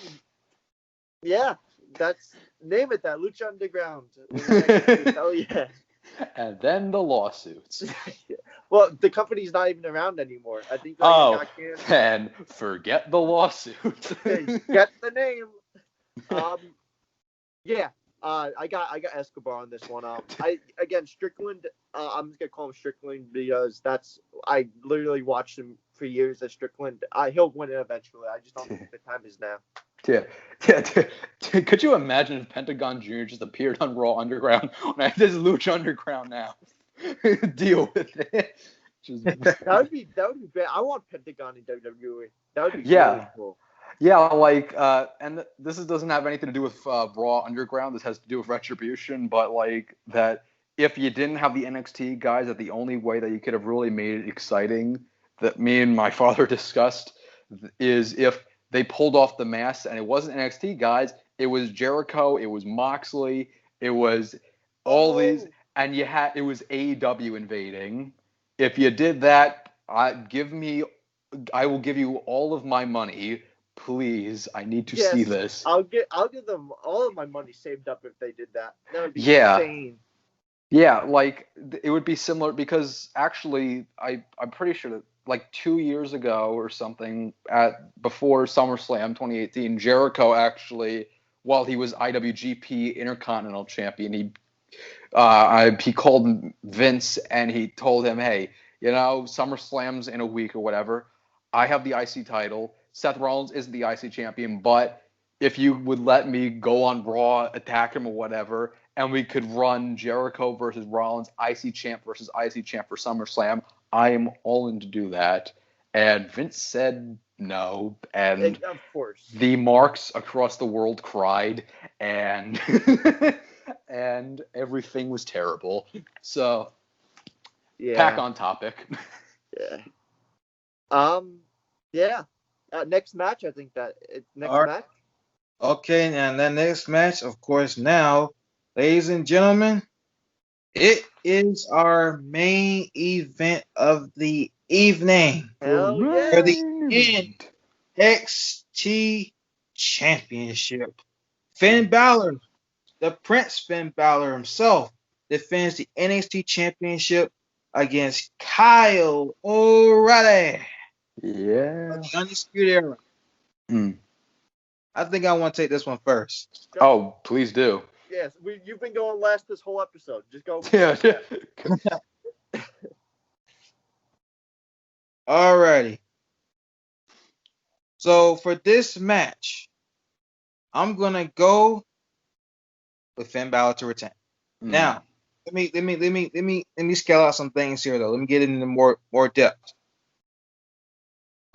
yeah, that's name it that Lucha Underground. Oh yeah. And then the lawsuits. Well, the company's not even around anymore. I think. And forget the lawsuits. Get the name. Yeah. I got Escobar on this one. Strickland. I'm just gonna call him Strickland because I literally watched him for years as Strickland. He'll win it eventually. I just don't think the time is now. Yeah. Could you imagine if Pentagon Jr. just appeared on Raw Underground? This is Lucha Underground now. Deal with it. That would be bad. I want Pentagon in WWE. That would be really cool. Yeah, like, and this doesn't have anything to do with Raw Underground. This has to do with Retribution, but like that, if you didn't have the NXT guys, that the only way that you could have really made it exciting, that me and my father discussed, is if they pulled off the mask and it wasn't NXT guys, it was Jericho, it was Moxley, it was all these, and it was AEW invading. If you did that, I will give you all of my money. Please, I need to see this. I'll give them all of my money saved up if they did that. That would be insane. Yeah, like it would be similar because actually I'm pretty sure that like 2 years ago or something before SummerSlam 2018, Jericho actually, while he was IWGP Intercontinental Champion, he called Vince and he told him, hey, SummerSlam's in a week or whatever. I have the IC title. Seth Rollins isn't the IC champion, but if you would let me go on Raw, attack him or whatever, and we could run Jericho versus Rollins, IC champ versus IC champ for SummerSlam, I am all in to do that. And Vince said no, and of course the marks across the world cried, and and everything was terrible. So, back on topic. Yeah. Next match, I think match. Okay, and the next match, of course, now, ladies and gentlemen, it is our main event of the evening for the NXT Championship. Finn Balor, the Prince Finn Balor himself, defends the NXT Championship against Kyle O'Reilly. Yeah. The Undisputed Era. I think I want to take this one first. Oh, please do. Yes, you've been going last this whole episode. Just go. Yeah. Alrighty. So for this match, I'm gonna go with Finn Balor to retain. Now, let me scale out some things here though. Let me get into more depth.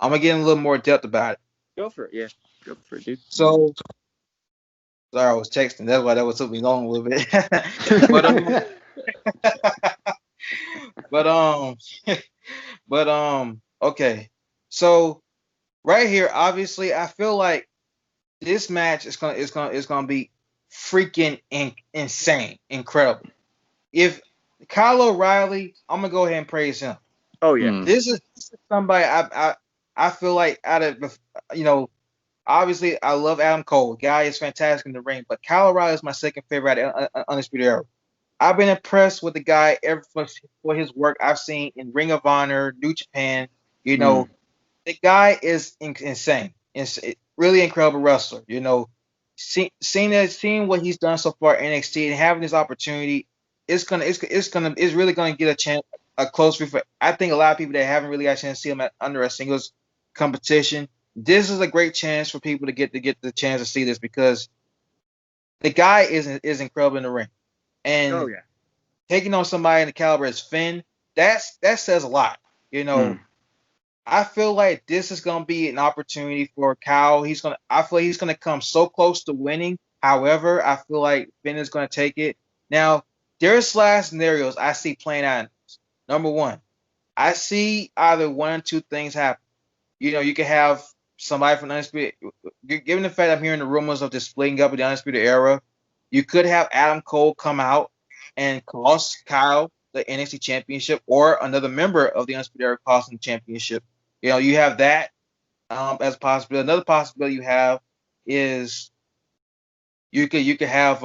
I'm gonna get in a little more depth about it. Go for it, yeah. Go for it, dude. So, sorry, I was texting. That's why that was took me long a little bit. Okay. So, right here, obviously, I feel like this match is gonna be freaking insane, incredible. If Kyle O'Reilly, I'm gonna go ahead and praise him. Oh yeah, this is somebody I feel like out of obviously I love Adam Cole. Guy is fantastic in the ring, but Kyle O'Reilly is my second favorite at Undisputed Era. I've been impressed with the guy for his work I've seen in Ring of Honor, New Japan. The guy is insane. It's really incredible wrestler. Seeing what he's done so far in NXT and having this opportunity it's really gonna get a close refight. I think a lot of people that haven't really got a chance to see him under a singles competition, this is a great chance for people to get the chance to see this because the guy is incredible in the ring. And yeah. taking on somebody in the caliber as Finn, that says a lot. I feel like this is gonna be an opportunity for Kyle. I feel like he's gonna come so close to winning. However, I feel like Finn is gonna take it. Now, there's last scenarios I see playing out. Number one, I see either one or two things happen. You can have somebody from the Undisputed. Given the fact I'm hearing the rumors of this splitting up with the Undisputed Era, you could have Adam Cole come out and cost Kyle the NXT Championship, or another member of the Undisputed Era costing the championship. You have that as a possibility. Another possibility you have is you could have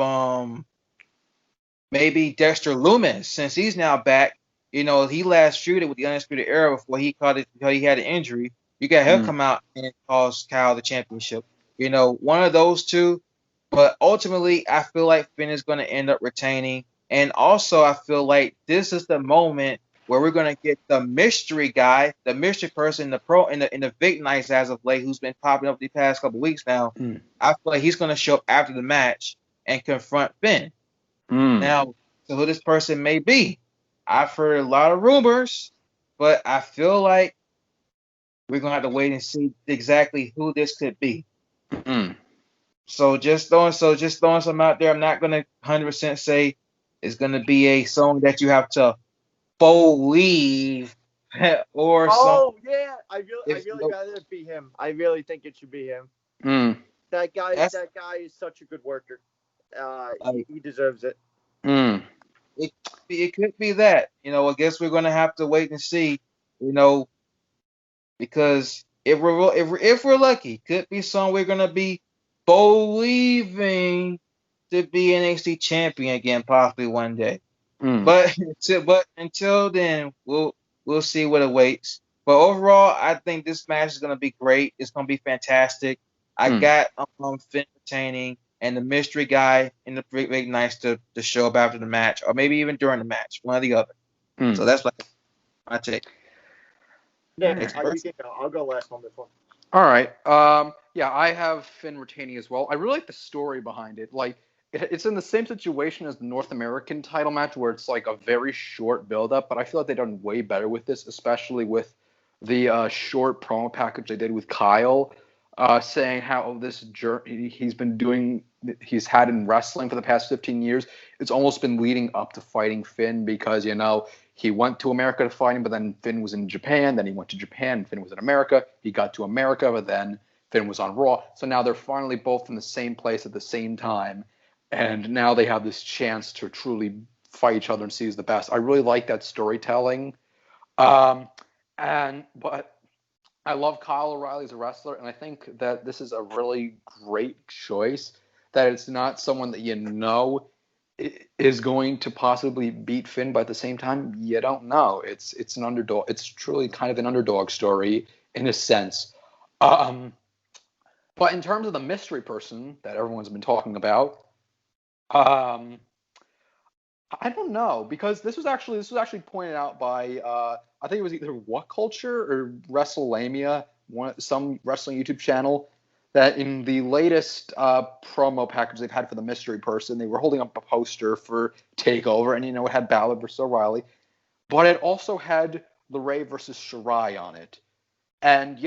maybe Dexter Lumis, since he's now back. He last feuded with the Undisputed Era before he caught it because he had an injury. You got him come out and cost Kyle the championship. One of those two. But ultimately, I feel like Finn is going to end up retaining. And also, I feel like this is the moment where we're going to get the mystery guy, the mystery person, in the Big Nights as of late, who's been popping up the past couple weeks now. I feel like he's going to show up after the match and confront Finn. Now, so who this person may be, I've heard a lot of rumors, but I feel like we're going to have to wait and see exactly who this could be. So just throwing some out there. I'm not going to 100% say it's going to be a song that you have to believe or something. Oh yeah, I really rather it be him. I really think it should be him. That guy is such a good worker. He deserves it. It could be that. I guess we're going to have to wait and see. Because if we're lucky, could be song we're going to be believing to be NXT champion again, possibly one day. But until then, we'll see what awaits. But overall, I think this match is gonna be great. It's gonna be fantastic. I got Finn retaining and the mystery guy in the Big Nights to show up after the match, or maybe even during the match, one or the other. So that's like my take. Yeah, I'll go last on this one. All right. Yeah, I have Finn retaining as well. I really like the story behind it. Like, it's in the same situation as the North American title match, where it's like a very short build-up, but I feel like they've done way better with this, especially with the short promo package they did with Kyle, saying how this journey he's had in wrestling for the past 15 years. It's almost been leading up to fighting Finn because, he went to America to fight him, but then Finn was in Japan. Then he went to Japan, and Finn was in America. He got to America, but then Finn was on Raw. So now they're finally both in the same place at the same time. And now they have this chance to truly fight each other and see who's the best. I really like that storytelling. But I love Kyle O'Reilly as a wrestler, and I think that this is a really great choice, that it's not someone that is going to possibly beat Finn, but at the same time, you don't know. It's an underdog. It's truly kind of an underdog story in a sense. But in terms of the mystery person that everyone's been talking about, I don't know, because this was actually pointed out by I think it was either What Culture or WrestleLamia, some wrestling YouTube channel, that in the latest promo package they've had for the mystery person, they were holding up a poster for Takeover, and it had Balor versus O'Reilly, but it also had LeRae versus Shirai on it, and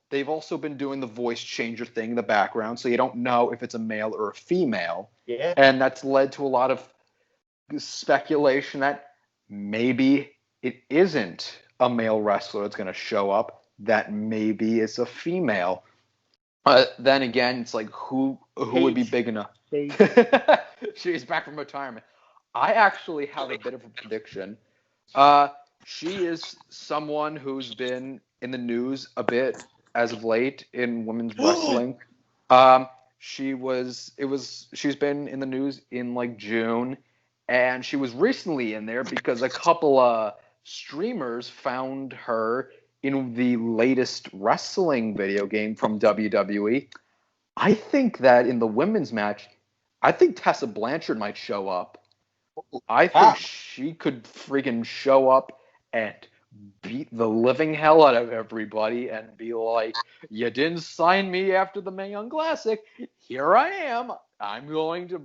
they've also been doing the voice changer thing in the background, so you don't know if it's a male or a female. Yeah. And that's led to a lot of speculation that maybe it isn't a male wrestler that's going to show up, that maybe it's a female. Then again, it's like who would be big enough? She's back from retirement. I actually have a bit of a prediction. She is someone who's been in the news a bit as of late in women's wrestling. She's been in the news in like June, and she was recently in there because a couple streamers found her in the latest wrestling video game from WWE. I think that in the women's match, I think Tessa Blanchard might show up. I think she could freaking show up and beat the living hell out of everybody and be like, "You didn't sign me after the Mae Young Classic. Here I am. I'm going to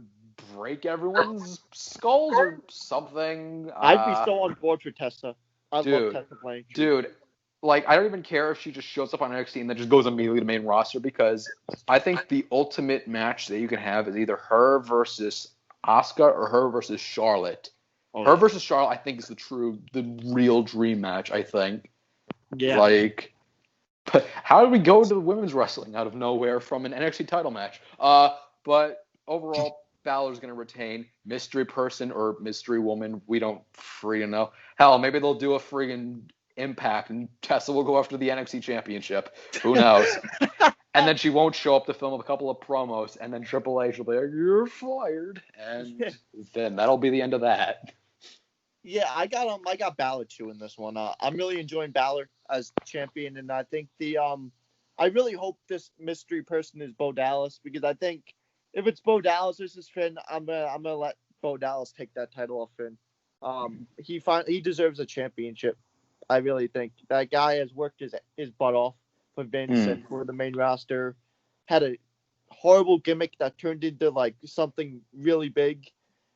break everyone's skulls or something." I'd be so on board for Tessa. I love Dude, Tessa playing. dude, like I don't even care if she just shows up on NXT and then just goes immediately to main roster because I think the ultimate match that you can have is either her versus Asuka or her versus Charlotte. Oh, Her versus Charlotte, I think, is the real dream match. I think. yeah. Like, but how did we go to the women's wrestling out of nowhere from an NXT title match? But overall, Balor's gonna retain. Mystery person or mystery woman, we don't free to know. Hell, maybe they'll do a friggin' Impact and Tessa will go after the NXT Championship. Who knows? And then she won't show up to film a couple of promos, and then Triple H will be like, "You're fired," and then that'll be the end of that. Yeah, I got Balor too in this one. I'm really enjoying Balor as champion, and I think I really hope this mystery person is Bo Dallas because I think if it's Bo Dallas versus Finn, I'm gonna let Bo Dallas take that title off Finn. He deserves a championship. I really think that guy has worked his butt off for Vince and for the main roster. Had a horrible gimmick that turned into like something really big.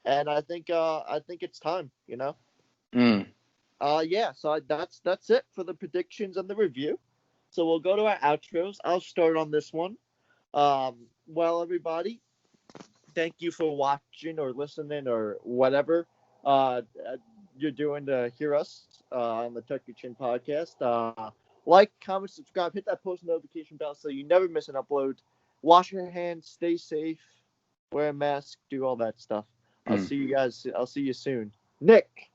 And I think it's time, you know. Yeah. So that's it for the predictions and the review. So we'll go to our outros. I'll start on this one. Well, everybody, thank you for watching or listening or whatever you're doing to hear us on the Tuck Your Chin podcast. Like, comment, subscribe, hit that post notification bell so you never miss an upload. Wash your hands, stay safe, wear a mask, do all that stuff. I'll see you guys. I'll see you soon. Nick.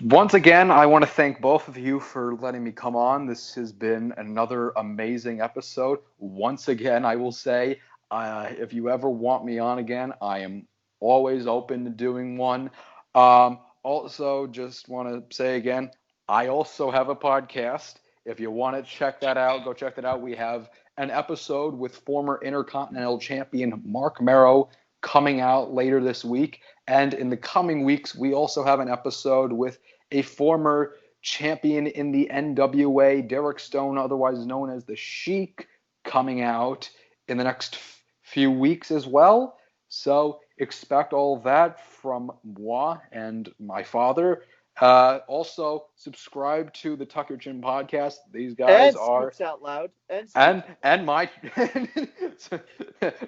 Once again, I want to thank both of you for letting me come on. This has been another amazing episode. Once again, I will say, if you ever want me on again, I am always open to doing one. Also, just want to say again, I also have a podcast. If you want to check that out, go check that out. We have an episode with former Intercontinental Champion Mark Merrow coming out later this week. And in the coming weeks, we also have an episode with a former champion in the NWA, Derek Stone, otherwise known as the Sheik, coming out in the next few weeks as well. So expect all that from moi and my father. Also, subscribe to the Tuck Your Chin podcast. These guys are Scoops Out Loud and my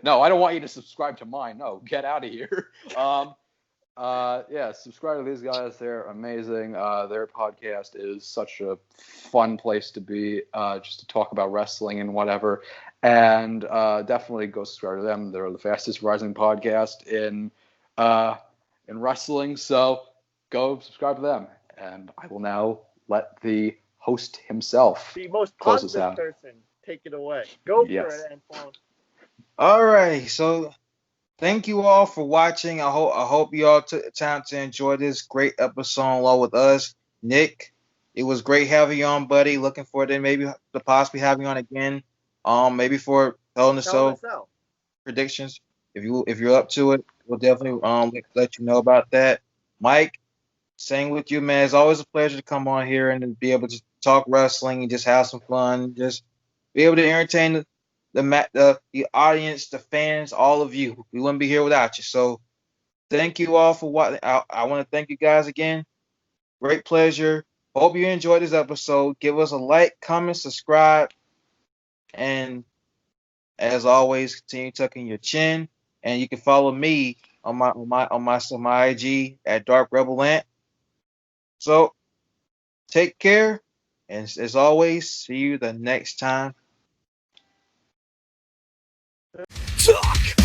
no, I don't want you to subscribe to mine. No, get out of here. Yeah, subscribe to these guys. They're amazing. Their podcast is such a fun place to be, just to talk about wrestling and whatever. And definitely go subscribe to them. They're the fastest rising podcast in wrestling. So go subscribe to them. And I will now let the host himself the most close us positive out. person take it away. Go for Yes. it, Antwan. All right, so thank you all for watching. I hope you all took the time to enjoy this great episode along with us. Nick, it was great having you on, buddy. Looking forward to maybe to possibly having you on again. Maybe for telling the show predictions. If you're up to it, we'll definitely let you know about that. Mike, same with you, man. It's always a pleasure to come on here and be able to talk wrestling and just have some fun. Just be able to entertain the audience, the fans, all of you. We wouldn't be here without you. So thank you all for watching. I want to thank you guys again. Great pleasure. Hope you enjoyed this episode. Give us a like, comment, subscribe, and as always, continue tucking your chin. And you can follow me on my IG at Dark Rebel Ant. So take care, and as always, see you the next time. Talk